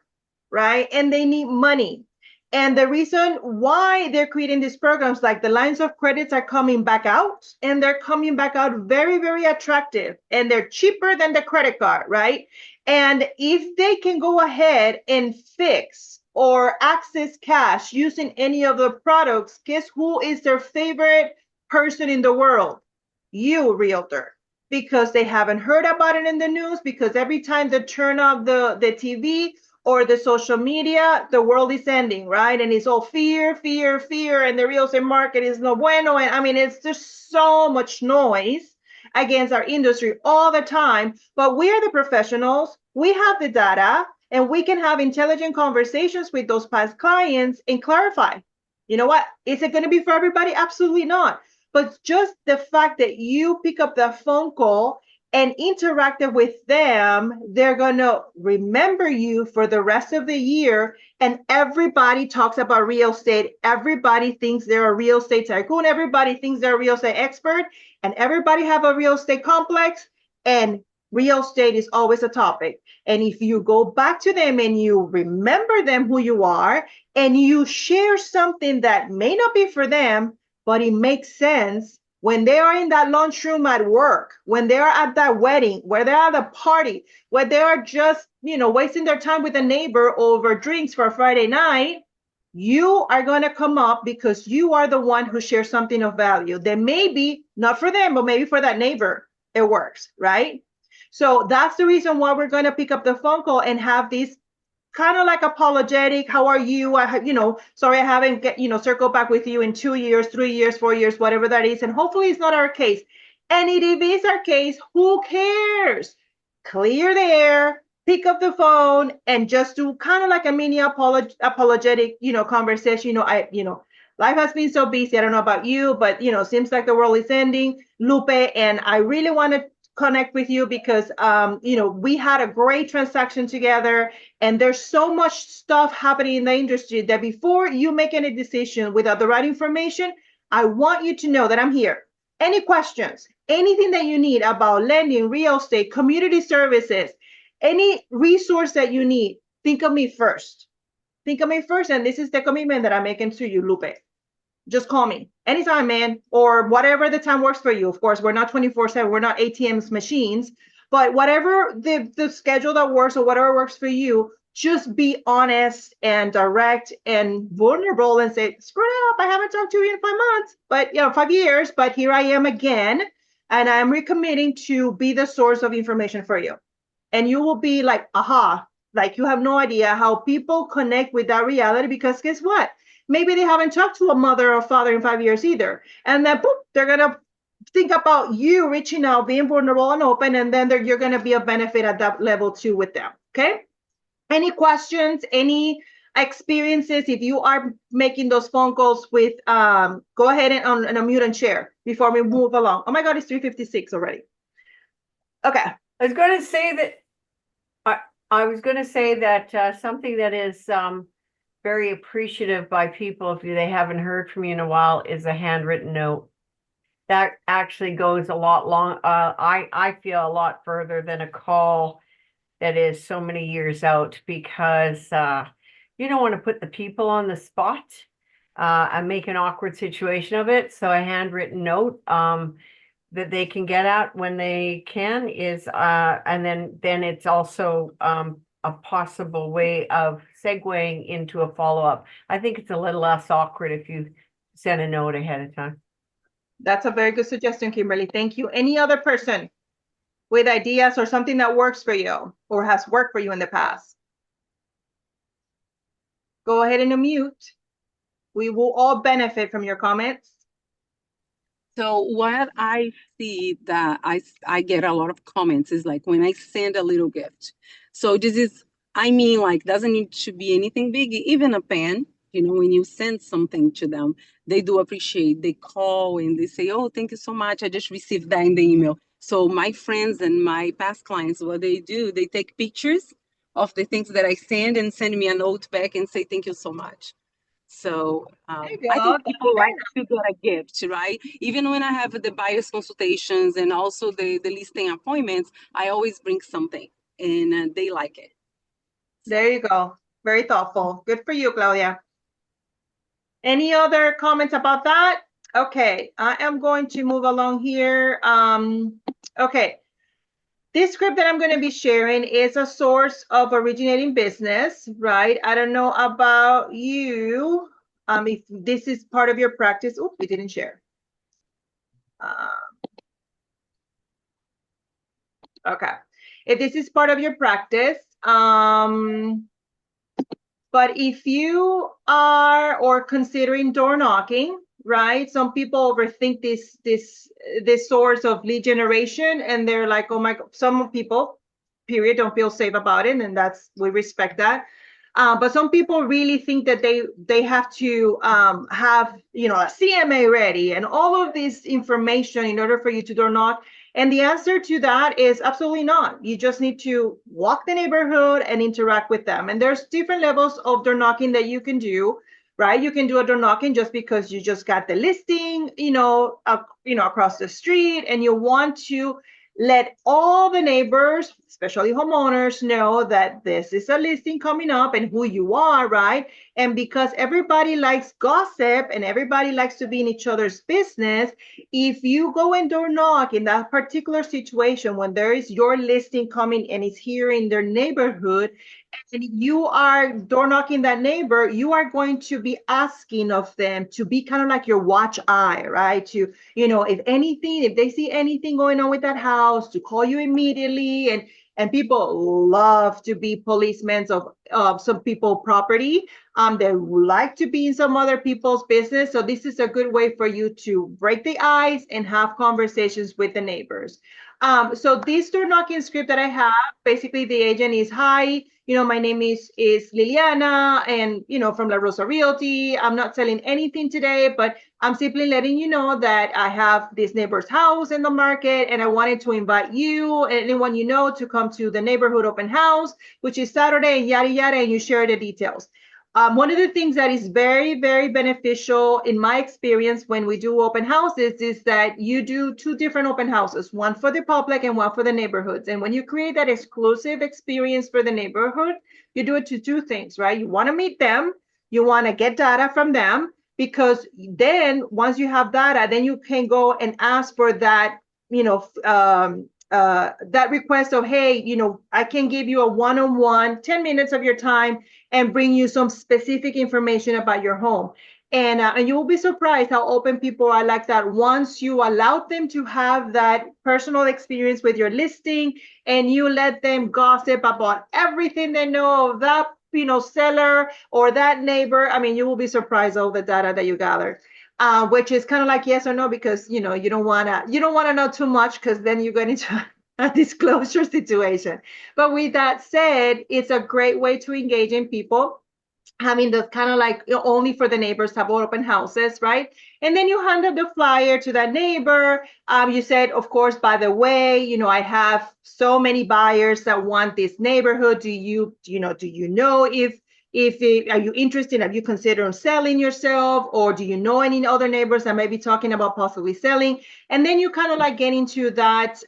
right? And they need money. And the reason why they're creating these programs, like the lines of credits, are coming back out, and they're coming back out very, very attractive, and they're cheaper than the credit card, right? And if they can go ahead and fix or access cash using any of the products, guess who is their favorite person in the world? You, realtor. Because they haven't heard about it in the news, because every time they turn off the TV or the social media, the world is ending, right? And it's all fear, fear, fear, and the real estate market is no bueno. And I mean, it's just so much noise against our industry all the time. But we are the professionals, we have the data, and we can have intelligent conversations with those past clients and clarify, you know what, is it going to be for everybody? Absolutely not. But just the fact that you pick up the phone call and interacted with them, they're going to remember you for the rest of the year. And everybody talks about real estate. Everybody thinks they're a real estate tycoon. Everybody thinks they're a real estate expert. And everybody have a real estate complex. And real estate is always a topic. And if you go back to them and you remember them, who you are, and you share something that may not be for them, but it makes sense when they are in that lunchroom at work, when they're at that wedding, where they're at a party, where they are just, wasting their time with a neighbor over drinks for a Friday night, you are going to come up because you are the one who shares something of value that maybe not for them, but maybe for that neighbor, it works, right? So that's the reason why we're going to pick up the phone call and have these kind of like apologetic. How are you? Sorry, I haven't circled back with you in 2 years, 3 years, 4 years, whatever that is. And hopefully it's not our case. And if it is our case, who cares? Clear the air, pick up the phone, and just do kind of like a mini apologetic, conversation. Life has been so busy. I don't know about you, but seems like the world is ending, Lupe, and I really want to connect with you because we had a great transaction together, and there's so much stuff happening in the industry that before you make any decision without the right information, I want you to know that I'm here. Any questions, anything that you need about lending, real estate, community services, any resource that you need, think of me first. Think of me first, and this is the commitment that I'm making to you, Lupe. Just call me anytime, man, or whatever the time works for you. Of course, we're not 24/7, we're not ATMs machines, but whatever the schedule that works or whatever works for you, just be honest and direct and vulnerable and say, screw it up, I haven't talked to you in 5 months, but 5 years, but here I am again, and I'm recommitting to be the source of information for you. And you will be like, aha, like you have no idea how people connect with that reality, because guess what? Maybe they haven't talked to a mother or father in 5 years either. And then boop, they're going to think about you reaching out, being vulnerable and open, and then you're going to be a benefit at that level too with them. Okay? Any questions, any experiences? If you are making those phone calls with, go ahead and unmute and share before we move along. Oh my God, it's 3:56 already. Okay. I was going to say that something that is very appreciative by people, if they haven't heard from you in a while, is a handwritten note. That actually goes a lot long. I feel a lot further than a call that is so many years out, because you don't want to put the people on the spot and make an awkward situation of it. So a handwritten note that they can get at when they can is, and then it's also a possible way of segueing into a follow-up. I think it's a little less awkward if you send a note ahead of time. That's a very good suggestion, Kimberly. Thank you. Any other person with ideas or something that works for you or has worked for you in the past? Go ahead and unmute. We will all benefit from your comments. So what I see that I get a lot of comments is like when I send a little gift. So this is, I mean, like, doesn't need to be anything big, even a pen. When you send something to them, they do appreciate. They call and they say, oh, thank you so much. I just received that in the email. So my friends and my past clients, what they do, they take pictures of the things that I send and send me a note back and say, thank you so much. So I think people like to get a gift, right? Even when I have the buyer's consultations and also the listing appointments, I always bring something, and they like it. There you go. Very thoughtful. Good for you, Claudia. Any other comments about that? Okay, I am going to move along here. Okay. This script that I'm going to be sharing is a source of originating business, right? I don't know about you. If this is part of your practice. Oops, we didn't share. Okay. If this is part of your practice, but if you are or considering door knocking, right? Some people overthink this source of lead generation, and they're like, oh my God, some people, period, don't feel safe about it, and we respect that. But some people really think that they have to have a CMA ready and all of this information in order for you to door knock. And the answer to that is absolutely not. You just need to walk the neighborhood and interact with them. And there's different levels of door knocking that you can do, right? You can do a door knocking just because you just got the listing, across the street, and you want to let all the neighbors, especially homeowners, know that this is a listing coming up and who you are, right? And because everybody likes gossip and everybody likes to be in each other's business, if you go and door knock in that particular situation when there is your listing coming and it's here in their neighborhood, and you are door knocking that neighbor, you are going to be asking of them to be kind of like your watch eye, right? To, if they see anything going on with that house, to call you immediately. And people love to be policemen of some people's property. They like to be in some other people's business. So this is a good way for you to break the ice and have conversations with the neighbors. So this door knocking script that I have, basically the agent is, hi, my name is Liliana, and from La Rosa Realty. I'm not selling anything today, but I'm simply letting you know that I have this neighbor's house in the market, and I wanted to invite you and anyone you know to come to the neighborhood open house, which is Saturday, and yada yada, and you share the details. One of the things that is very, very beneficial in my experience when we do open houses is that you do two different open houses, one for the public and one for the neighborhoods. And when you create that exclusive experience for the neighborhood, you do it to two things, right? You want to meet them, you want to get data from them, because then once you have data, then you can go and ask for that, that request of, hey, I can give you a one-on-one 10 minutes of your time and bring you some specific information about your home. And you will be surprised how open people are like that once you allow them to have that personal experience with your listing, and you let them gossip about everything they know of that seller or that neighbor. I mean, you will be surprised all the data that you gather. Which is kind of like yes or no, because you don't want to know too much, because then you get into a disclosure situation. But with that said, it's a great way to engage in people, having the kind of like only for the neighbors type of open houses, right? And then you hand up the flyer to that neighbor. You said, of course, by the way, I have so many buyers that want this neighborhood. Do you know if are you interested? Have you considered selling yourself, or do you know any other neighbors that may be talking about possibly selling? And then you kind of like get into that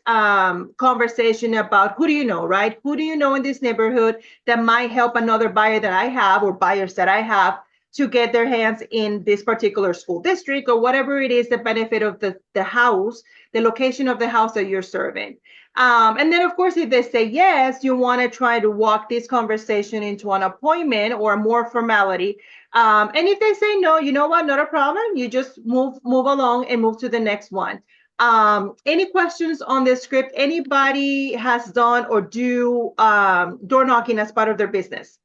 conversation about who do you know, right? Who do you know in this neighborhood that might help another buyer that I have, or buyers that I have, to get their hands in this particular school district, or whatever it is, the benefit of the house, the location of the house that you're serving. And then, of course, if they say yes, you want to try to walk this conversation into an appointment or more formality. And if they say no, you know what, not a problem. You just move along and move to the next one. Any questions on this script? Anybody has done or do door knocking as part of their business?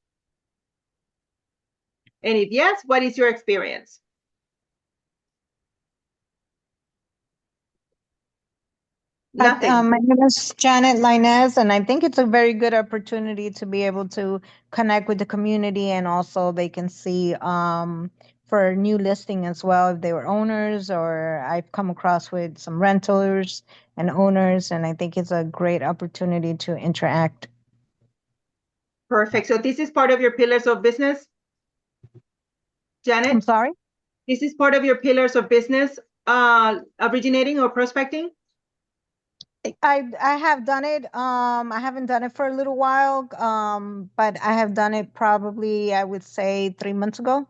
And if yes, what is your experience? Nothing. My name is Janet Linez, and I think it's a very good opportunity to be able to connect with the community, and also they can see for new listing as well, if they were owners, or I've come across with some renters and owners, and I think it's a great opportunity to interact. Perfect. So this is part of your pillars of business, Janet? I'm sorry? This is part of your pillars of business, originating or prospecting? I have done it. I haven't done it for a little while, but I have done it probably, I would say, 3 months ago.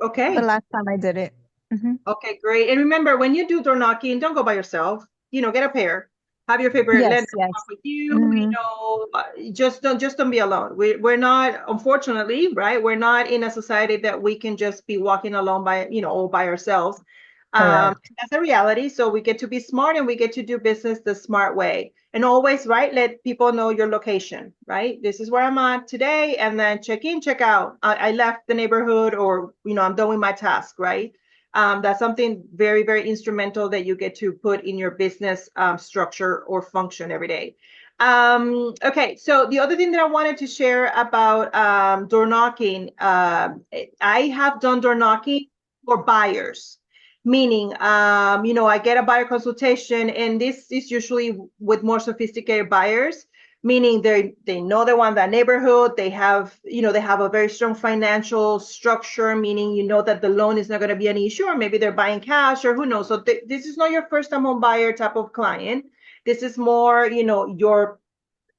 Okay. The last time I did it. Mhm. Okay, great. And remember, when you do door knocking, don't go by yourself. Get a pair. Have your favorite lender talk with you. Just don't be alone. We're not, unfortunately, right? We're not in a society that we can just be walking alone by, all by ourselves. That's a reality. So we get to be smart, and we get to do business the smart way. And always, right, let people know your location, right? This is where I'm at today, and then check in, check out. I left the neighborhood, or, I'm doing my task, right? That's something very, very instrumental that you get to put in your business structure or function every day. Okay, so the other thing that I wanted to share about door knocking, I have done door knocking for buyers. Meaning, I get a buyer consultation, and this is usually with more sophisticated buyers, meaning they know they want that neighborhood. They have, they have a very strong financial structure, meaning, that the loan is not going to be an issue, or maybe they're buying cash, or who knows. So this is not your first time home buyer type of client. This is more, your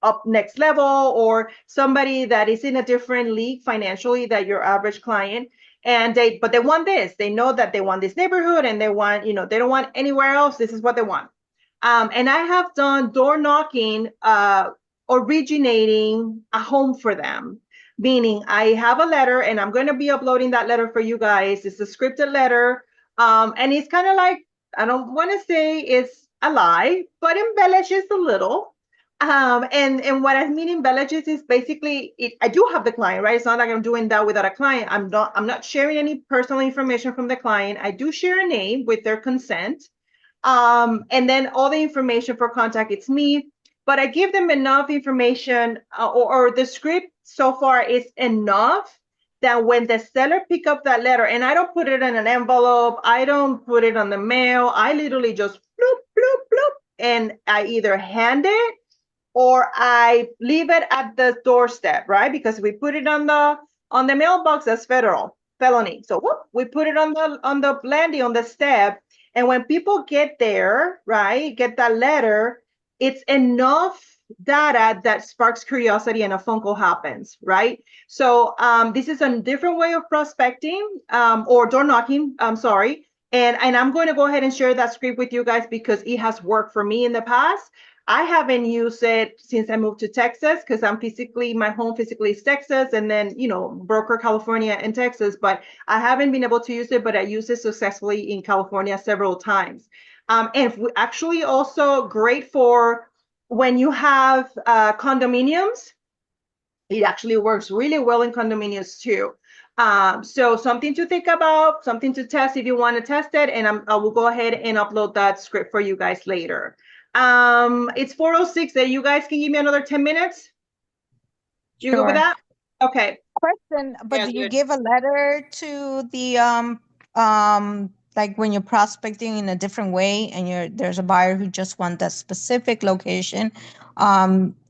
up next level, or somebody that is in a different league financially than your average client. And they want this. They know that they want this neighborhood, and they want, they don't want anywhere else. This is what they want. And I have done door knocking, originating a home for them. Meaning, I have a letter, and I'm going to be uploading that letter for you guys. It's a scripted letter. And it's kind of like, I don't want to say it's a lie, but embellishes a little. And what I mean embellishes is basically, I do have the client, right? It's not like I'm doing that without a client. I'm not sharing any personal information from the client. I do share a name with their consent. And then all the information for contact, it's me. but I give them enough information, or the script so far is enough that when the seller pick up that letter, and I don't put it in an envelope, I don't put it on the mail, I literally just bloop, bloop, bloop, and I either hand it or I leave it at the doorstep, right? Because we put it on the mailbox as felony. So whoop, we put it on the landing, on the step, and when people get there, right, get that letter, it's enough data that sparks curiosity and a phone call happens, right? So this is a different way of prospecting, or door knocking, I'm sorry. And I'm going to go ahead and share that script with you guys because it has worked for me in the past. I haven't used it since I moved to Texas because my home physically is Texas, and then, broker California and Texas, but I haven't been able to use it, but I used it successfully in California several times. And actually also great for when you have condominiums. It actually works really well in condominiums too. So something to think about, something to test if you want to test it, and I will go ahead and upload that script for you guys later. It's 4:06. That you guys can give me another 10 minutes. Do you go with Sure. that? Okay. Question, but Yeah, do you good. give a letter to the like when you're prospecting in a different way and there's a buyer who just wants that specific location,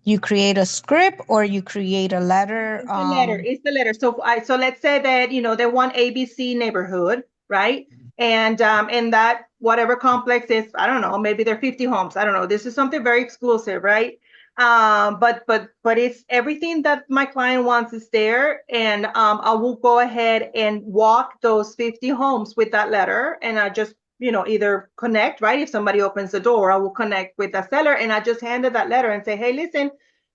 you create a script or you create a letter? It's the letter. It's the letter. So let's say that they want ABC neighborhood, right? And that whatever complex is, I don't know, maybe there are 50 homes. I don't know. This is something very exclusive, right? But it's everything that my client wants is there, and I will go ahead and walk those 50 homes with that letter, and I just either connect, right? If somebody opens the door, I will connect with the seller, and I just handed that letter and say, hey, listen.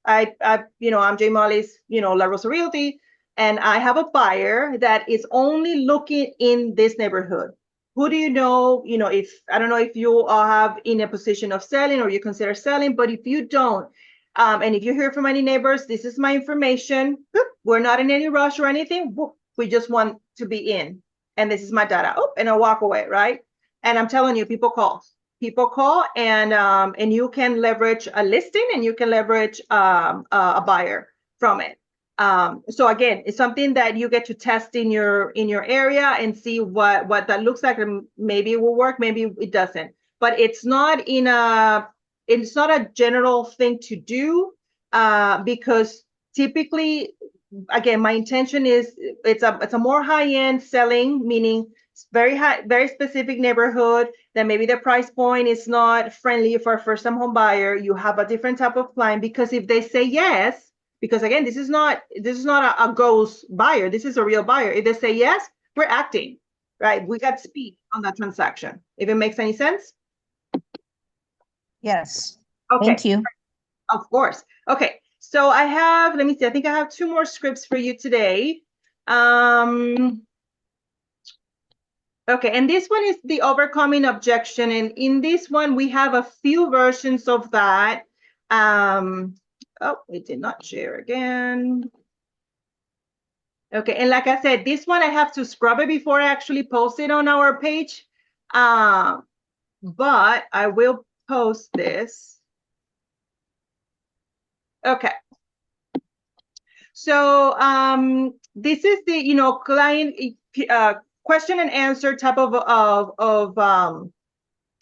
I'm Jay Molly's, La Rosa Realty, and I have a buyer that is only looking in this neighborhood. Who do you know? If I don't know if you all have in a position of selling or you consider selling, but if you don't, and if you hear from any neighbors, this is my information. We're not in any rush or anything. We just want to be in, and this is my data. And I walk away, right? And I'm telling you, people call, and you can leverage a listing and you can leverage a buyer from it. So again, it's something that you get to test in your area and see what that looks like, and maybe it will work, maybe it doesn't. But it's not a general thing to do, because typically, again, my intention is it's a more high-end selling, meaning very high, very specific neighborhood that maybe the price point is not friendly for a first-time home buyer. You have a different type of client, because if they say yes, because again, this is not a ghost buyer, this is a real buyer. If they say yes, we're acting, right? We got speed on that transaction. If it makes any sense. Yes. Okay. Thank you. Of course. Okay. So let me see, I think I have 2 more scripts for you today. Okay, and this one is the overcoming objection. And in this one, we have a few versions of that. Oh, it did not share again. Okay, and like I said, this one I have to scrub it before I actually post it on our page. But I will post this. Okay. So this is the client question and answer type of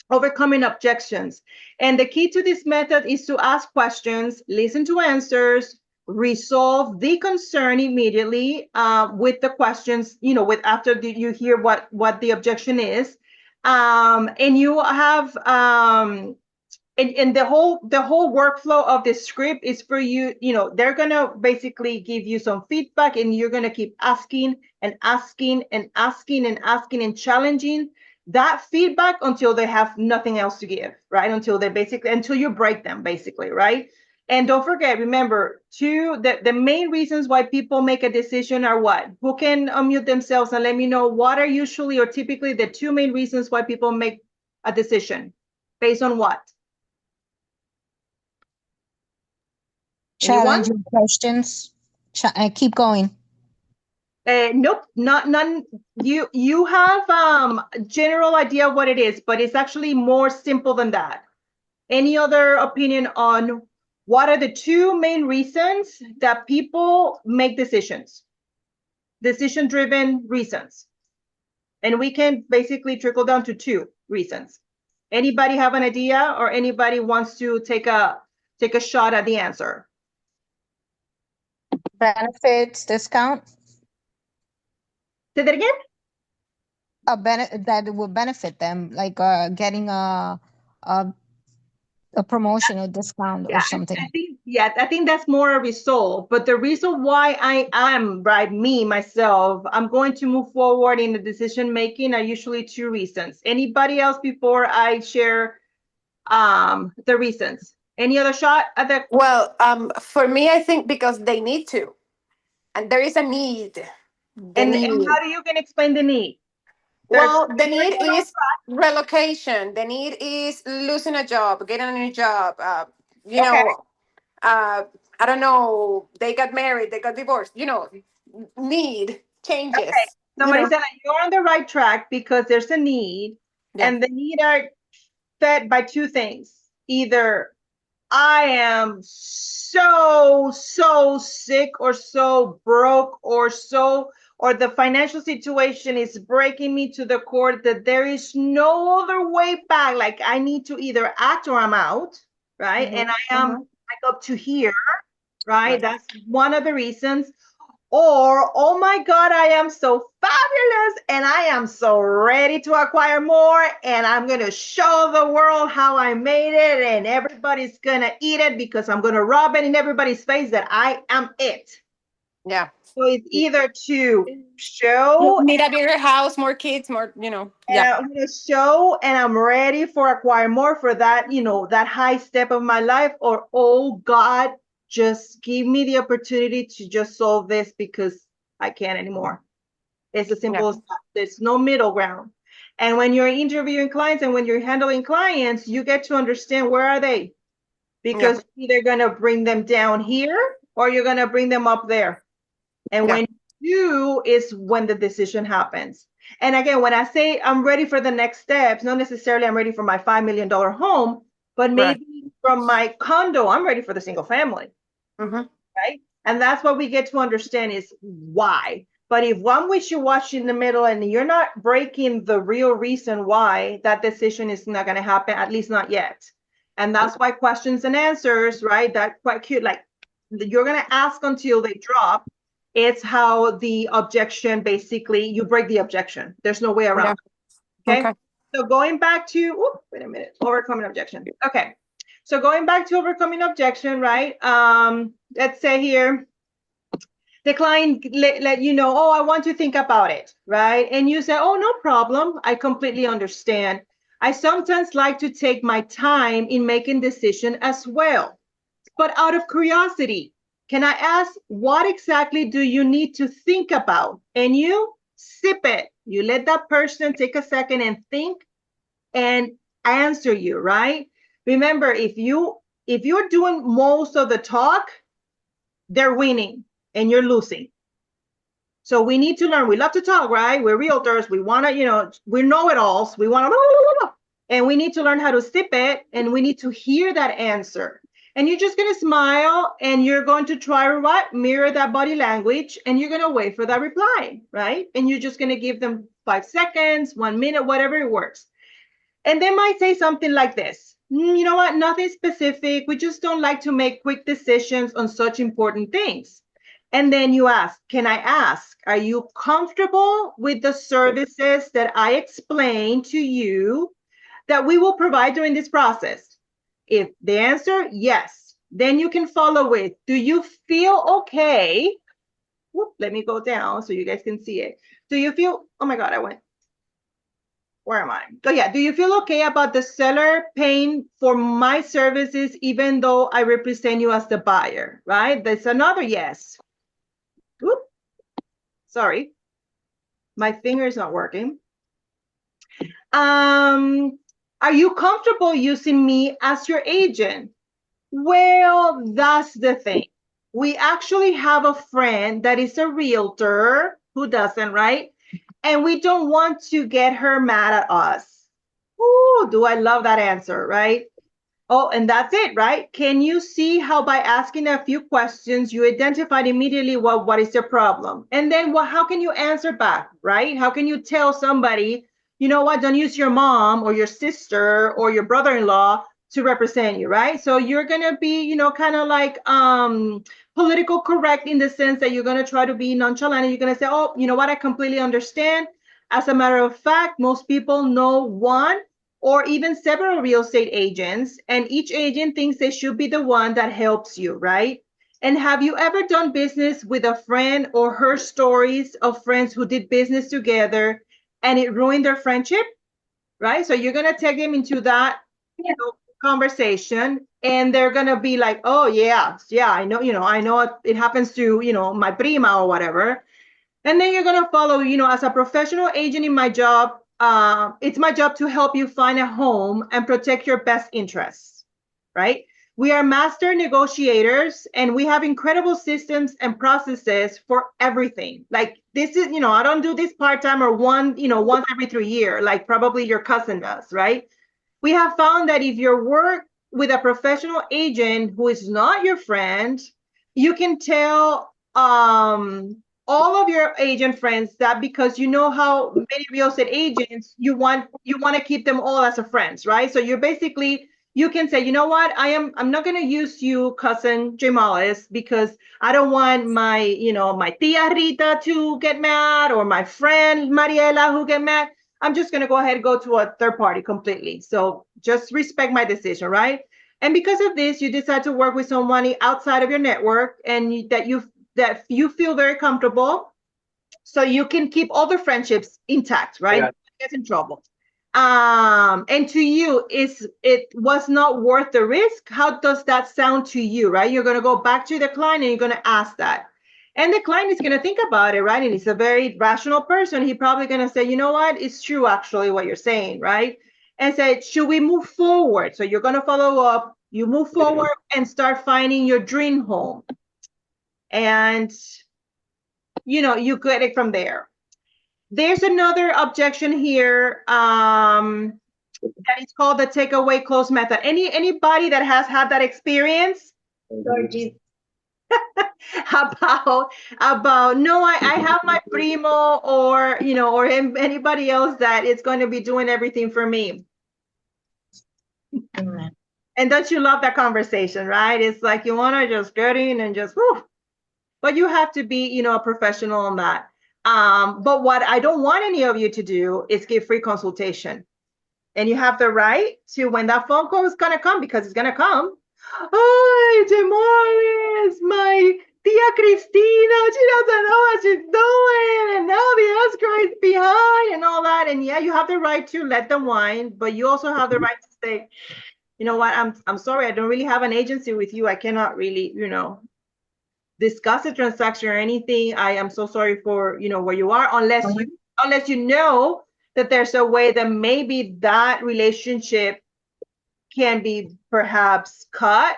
overcoming objections. And the key to this method is to ask questions, listen to answers, resolve the concern immediately with the questions, after you hear what the objection is. And you have and the whole workflow of the script is for you, they're going to basically give you some feedback, and you're going to keep asking and asking and asking and asking and challenging that feedback until they have nothing else to give, right? Until you break them, basically, right? And don't forget, remember, the main reasons why people make a decision are what? Who can unmute themselves and let me know what are usually or typically the 2 main reasons why people make a decision? Based on what? Challenging questions. Keep going. Nope, none. You have a general idea of what it is, but it's actually more simple than that. Any other opinion on what are the two main reasons that people make decisions? Decision-driven reasons. And we can basically trickle down to two reasons. Anybody have an idea, or anybody wants to take a shot at the answer? Benefits, discount, Say that again? that will benefit them, like getting a promotional discount or Yeah, something. I think that's more a result. But the reason why I am, right, myself, I'm going to move forward in the decision making are usually two reasons. Anybody else before I share the reasons? Any other shot at the? Well, for me, I think because they need to, and there is a need. The And need. how do you can explain the need? Well, the need is relocation. The need is losing a job, getting a new job. You Okay. know, I don't know. They got married, they got divorced. You know, need changes. Okay. So You know? Maricela, you're on the right track because there's a need, Yeah. and the need are fed by two things. Either I am so sick, or so broke, or the financial situation is breaking me to the core that there is no other way back. Like I need to either act or I'm out, right? And I am like up to here, right? That's one of the reasons. Or, oh my God, I am so fabulous and I am so ready to acquire more, and I'm going to show the world how I made it, and everybody's going to eat it because I'm going to rub it in everybody's face that I am it. Yeah. So it's either to show, Need a bigger house, more kids, more, yeah. I'm going to show and I'm ready for acquire more for that, that high step of my life, or, oh God, just give me the opportunity to just solve this because I can't anymore. It's as simple as that. There's no middle ground. And when you're interviewing clients and when you're handling clients, you get to understand where are they, because you're either going to bring them down here or you're going to bring them up there. And when you is when the decision happens. And again, when I say I'm ready for the next steps, not necessarily I'm ready for my $5 million home, but maybe from my condo, I'm ready for the single family. Right? And that's what we get to understand is why. But if one wishy-washy in the middle and you're not breaking the real reason why, that decision is not going to happen, at least not yet. And that's why questions and answers, right? That's quite cute. Like you're going to ask until they drop. It's how the objection, basically, you break the objection. There's no way around it. Okay. So going back to, wait a minute, overcoming objection. Okay. So going back to overcoming objection, right? Let's say here, the client let you know, oh, I want to think about it, right? And you say, oh, no problem. I completely understand. I sometimes like to take my time in making decision as well. But out of curiosity, can I ask, what exactly do you need to think about? And you sip it. You let that person take a second and think and answer you, right? Remember, if you're doing most of the talk, they're winning and you're losing. So we need to learn. We love to talk, right? We're realtors. We want to, we know-it-alls. We want to, and we need to learn how to sip it, and we need to hear that answer. And you're just going to smile, and you're going to try what? Mirror that body language, and you're going to wait for that reply, right? And you're just going to give them 5 seconds, 1 minute, whatever it works. And they might say something like this. You know what? Nothing specific. We just don't like to make quick decisions on such important things. And then you ask, can I ask, are you comfortable with the services that I explained to you that we will provide during this process? If the answer, yes, then you can follow with, do you feel okay? Whoop, let me go down so you guys can see it. Do you feel, oh my God, where am I? So yeah, do you feel okay about the seller paying for my services even though I represent you as the buyer, right? That's another yes. Whoop. Sorry, my finger is not working. Are you comfortable using me as your agent? Well, that's the thing. We actually have a friend that is a realtor, who doesn't, right? And we don't want to get her mad at us. Ooh, do I love that answer, right? Oh, and that's it, right? Can you see how by asking a few questions, you identified immediately what is your problem? And then how can you answer back, right? How can you tell somebody, you know what, don't use your mom or your sister or your brother-in-law to represent you, right? So you're gonna be, kind of like political correct in the sense that you're gonna try to be nonchalant and you're gonna say, oh, you know what, I completely understand. As a matter of fact, most people know one or even several real estate agents, and each agent thinks they should be the one that helps you, right? And have you ever done business with a friend or heard stories of friends who did business together and it ruined their friendship, right? So you're going to take them into that conversation and they're going to be like, oh yeah, I know, I know it happens to, my prima or whatever. And then you're going to follow, as a professional agent in my job, it's my job to help you find a home and protect your best interests, right? We are master negotiators and we have incredible systems and processes for everything. Like this is, I don't do this part-time or once every 3 years, like probably your cousin does, right? We have found that if you work with a professional agent who is not your friend, you can tell all of your agent friends that because you know how many real estate agents you want to keep them all as a friends, right? So you're basically you can say, you know what, I'm not going to use you, cousin Jamales, because I don't want my my tia Rita to get mad or my friend Mariela who get mad. I'm just going to go ahead and go to a third party completely. So just respect my decision, right? And because of this, you decide to work with someone outside of your network and that you feel very comfortable, so you can keep all the friendships intact, right? Yeah. Get in trouble. And to you, it was not worth the risk? How does that sound to you, right? You're going to go back to the client and you're going to ask that. And the client is going to think about it, right? And he's a very rational person. He's probably going to say, you know what? It's true, actually, what you're saying, right? And say, should we move forward? So you're going to follow up. You move forward and start finding your dream home. And, you get it from there. There's another objection here that is called the takeaway close method. Anybody that has had that experience? about no, I have my primo or or anybody else that is going to be doing everything for me. Amen. And don't you love that conversation, right? It's like you want to just get in and just whoo. But you have to be a professional on that. But what I don't want any of you to do is give free consultation. And you have the right to, when that phone call is going to come, because it's going to come. Hi, Demores, my tia Cristina, she doesn't know what she's doing. And now the escrow is behind and all that. And yeah, you have the right to let them whine, but you also have the right to say, you know what, I'm sorry, I don't really have an agency with you. I cannot really, discuss a transaction or anything. I am so sorry for where you are, unless you know that there's a way that maybe that relationship can be perhaps cut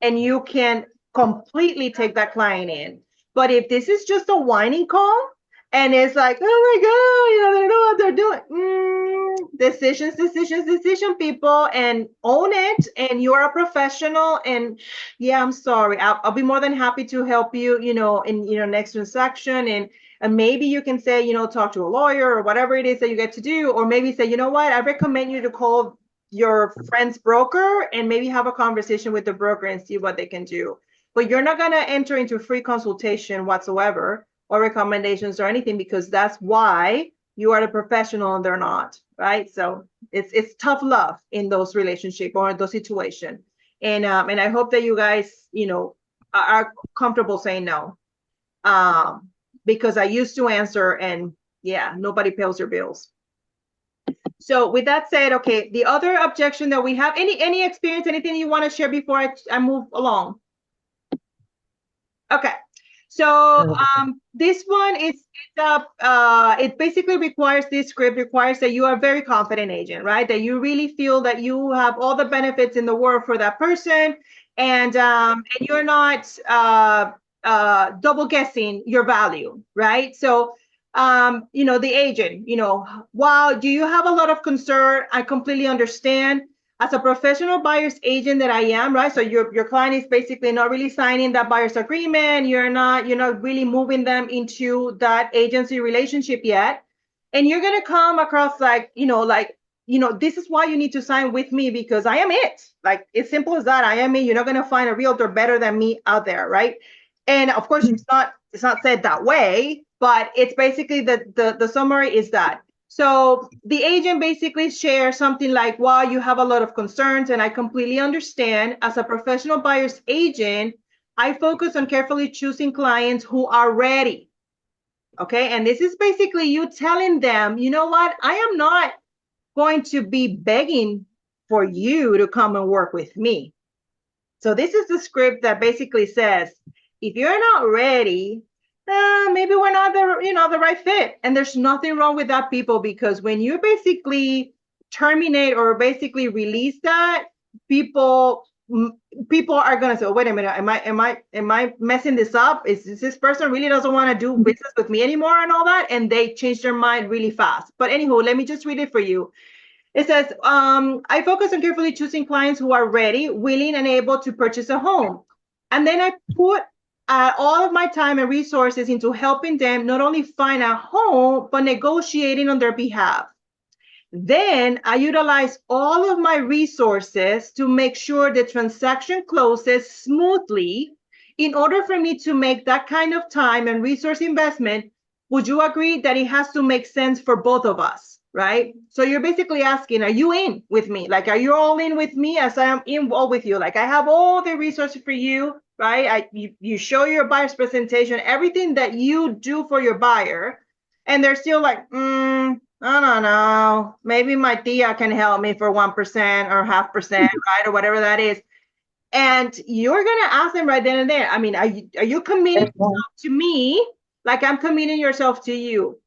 and you can completely take that client in. But if this is just a whining call and it's like, oh my god, they don't know what they're doing. Decision, people, and own it. And you're a professional. And yeah, I'm sorry. I'll be more than happy to help you, in next transaction. And maybe you can say, talk to a lawyer or whatever it is that you get to do. Or maybe say, you know what, I recommend you to call your friend's broker and maybe have a conversation with the broker and see what they can do. But you're not going to enter into free consultation whatsoever or recommendations or anything, because that's why you are the professional and they're not, right? So it's tough love in those relationships or in those situations. And I hope that you guys, are comfortable saying no. Because I used to answer and yeah, nobody pays your bills. So with that said, okay, the other objection that we have, any experience, anything you want to share before I move along? Okay. So this one is it basically requires, this script requires that you are a very confident agent, right? That you really feel that you have all the benefits in the world for that person, and you're not double guessing your value, right? So the agent, wow, do you have a lot of concern? I completely understand. as a professional buyer's agent that I am, right? So your client is basically not really signing that buyer's agreement. You're not really moving them into that agency relationship yet. And you're gonna come across like, this is why you need to sign with me, because I am it. Like, it's simple as that. I am it. You're not gonna find a realtor better than me out there, right? And of course, it's not said that way, but it's basically the summary is that. So the agent basically shares something like, wow, you have a lot of concerns, and I completely understand. As a professional buyer's agent, I focus on carefully choosing clients who are ready. Okay, and this is basically you telling them, you know what, I am not going to be begging for you to come and work with me. So this is the script that basically says, if you're not ready, maybe we're not the right fit. And there's nothing wrong with that, people, because when you basically terminate or basically release that, people are gonna say, oh, wait a minute, am I messing this up? Is this person really doesn't want to do business with me anymore and all that? And they change their mind really fast. But anywho, let me just read it for you. It says, I focus on carefully choosing clients who are ready, willing, and able to purchase a home. And then I put all of my time and resources into helping them not only find a home, but negotiating on their behalf. Then I utilize all of my resources to make sure the transaction closes smoothly. In order for me to make that kind of time and resource investment, would you agree that it has to make sense for both of us, right? So you're basically asking, are you in with me? Like, are you all in with me as I am involved with you? Like, I have all the resources for you, right? You show your buyer's presentation, everything that you do for your buyer, and they're still like, I don't know, maybe my tia can help me for 1% or 0.5%, right? Or whatever that is. And you're going to ask them right then and there, I mean, are you committing yourself to me like I'm committing yourself to you?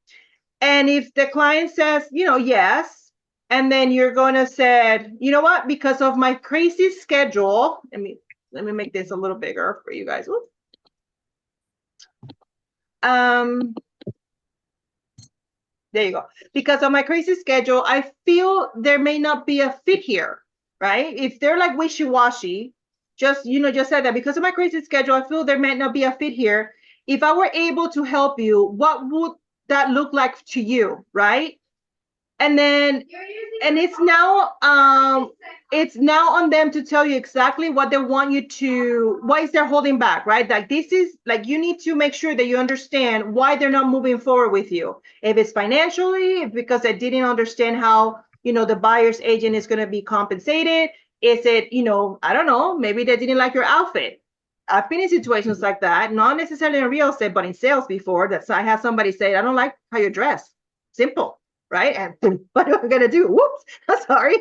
And if the client says, yes, and then you're going to say, you know what, because of my crazy schedule, let me make this a little bigger for you guys. Whoops. There you go. Because of my crazy schedule, I feel there may not be a fit here, right? If they're like wishy-washy, just said that because of my crazy schedule, I feel there might not be a fit here. If I were able to help you, what would that look like to you, right? And then, and it's now on them to tell you exactly what they want you to, why is they're holding back, right? Like, this is like, you need to make sure that you understand why they're not moving forward with you. If it's financially, because they didn't understand how, the buyer's agent is going to be compensated. Is it, I don't know, maybe they didn't like your outfit. I've been in situations like that, not necessarily in real estate, but in sales before, that I had somebody say, I don't like how you dress. Simple. Right? And what am I going to do? Whoops, I'm sorry.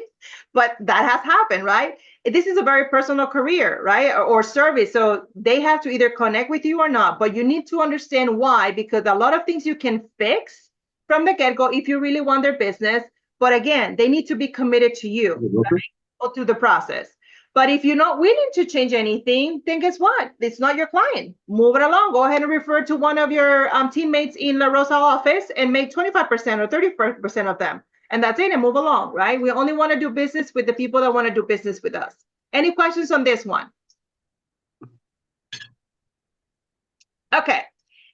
But that has happened, right? This is a very personal career, right? Or service. So they have to either connect with you or not. But you need to understand why, because a lot of things you can fix from the get-go if you really want their business. But again, they need to be committed to you, right? Go through the process. But if you're not willing to change anything, then guess what? It's not your client. Move it along. Go ahead and refer to one of your teammates in La Rosa office and make 25% or 30% of them. And that's it, and move along, right? We only want to do business with the people that want to do business with us. Any questions on this one? Okay.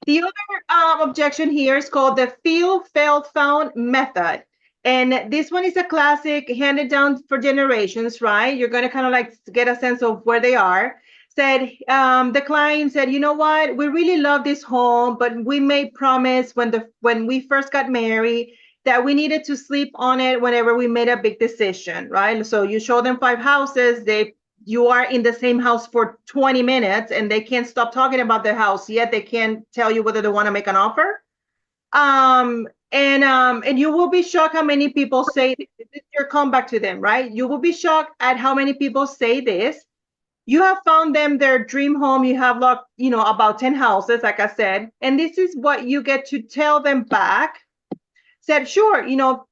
The other objection here is called the feel, felt, found method. And this one is a classic, handed down for generations, right? You're going to kind of like get a sense of where they are. The client said, you know what, we really love this home, but we made promise when we first got married that we needed to sleep on it whenever we made a big decision, right? So you show them 5 houses, you are in the same house for 20 minutes and they can't stop talking about the house, yet they can't tell you whether they want to make an offer. And you will be shocked how many people say this is your comeback to them, right? You will be shocked at how many people say this. You have found them their dream home. You have like, about 10 houses, like I said, and this is what you get to tell them back. Said, sure,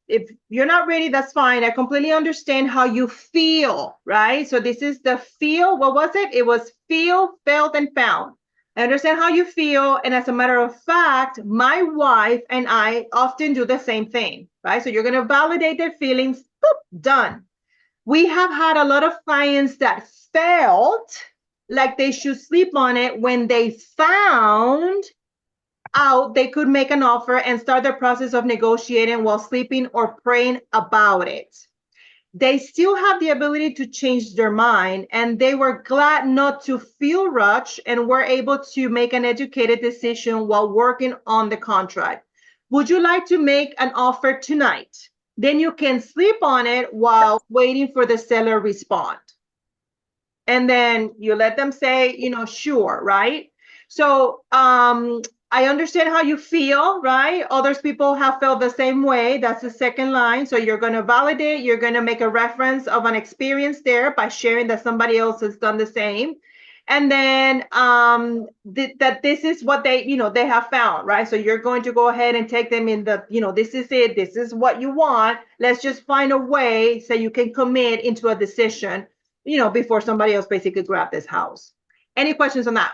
if you're not ready, that's fine. I completely understand how you feel, right? So this is the feel. What was it? It was feel, felt, and found. I understand how you feel. And as a matter of fact, my wife and I often do the same thing, right? So you're going to validate their feelings. Boop, done. We have had a lot of clients that felt like they should sleep on it when they found out they could make an offer and start the process of negotiating while sleeping or praying about it. They still have the ability to change their mind, and they were glad not to feel rushed and were able to make an educated decision while working on the contract. Would you like to make an offer tonight? Then you can sleep on it while waiting for the seller respond. And then you let them say, sure, right? So I understand how you feel, right? Others people have felt the same way. That's the second line. So you're going to validate, you're going to make a reference of an experience there by sharing that somebody else has done the same. And then that this is what they have found, right? So you're going to go ahead and take them in the, this is it, this is what you want. Let's just find a way so you can commit into a decision, before somebody else basically grab this house. Any questions on that?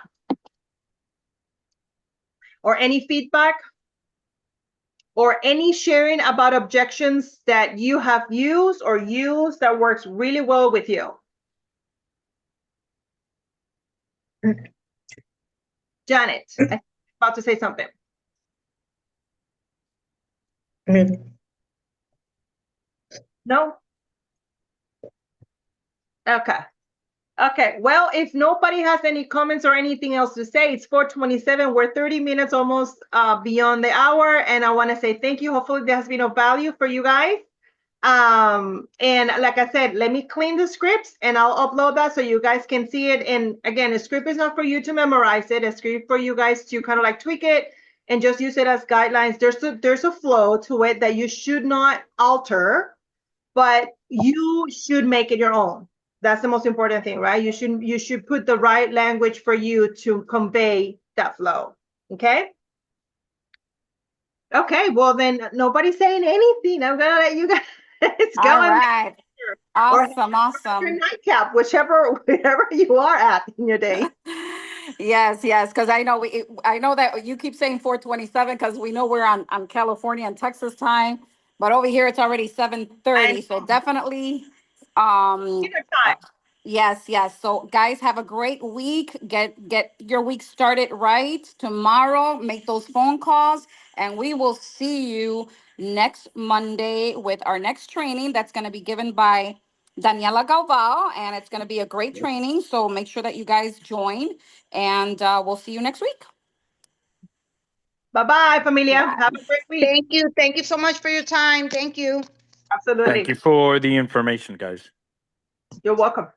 Or any feedback? Or any sharing about objections that you have used or used that works really well with you? Janet, I'm about to say something. No? Okay. Okay, well, if nobody has any comments or anything else to say, it's 4:27. We're 30 minutes almost beyond the hour, and I want to say thank you. Hopefully, there has been of value for you guys. And like I said, let me clean the scripts and I'll upload that so you guys can see it. And again, a script is not for you to memorize it. A script for you guys to kind of like tweak it and just use it as guidelines. There's a flow to it that you should not alter, but you should make it your own. That's the most important thing, right? You should put the right language for you to convey that flow. Okay. Okay, well then nobody's saying anything. I'm gonna let you guys go. All right. Awesome, Your awesome. nightcap, wherever you are at in your day. Yes, because I know that you keep saying 4:27 because we know we're on California and Texas time, but over here it's already 7:30. So definitely, Dinner time. yes. So guys, have a great week. Get your week started right tomorrow. Make those phone calls, and we will see you next Monday with our next training that's going to be given by Daniela Galval, and it's going to be a great training. So make sure that you guys join, and we'll see you next week. Bye-bye, familia. Bye. Have a great week. Thank you. Thank you so much for your time. Thank you. Absolutely. Thank you for the information, guys. You're welcome.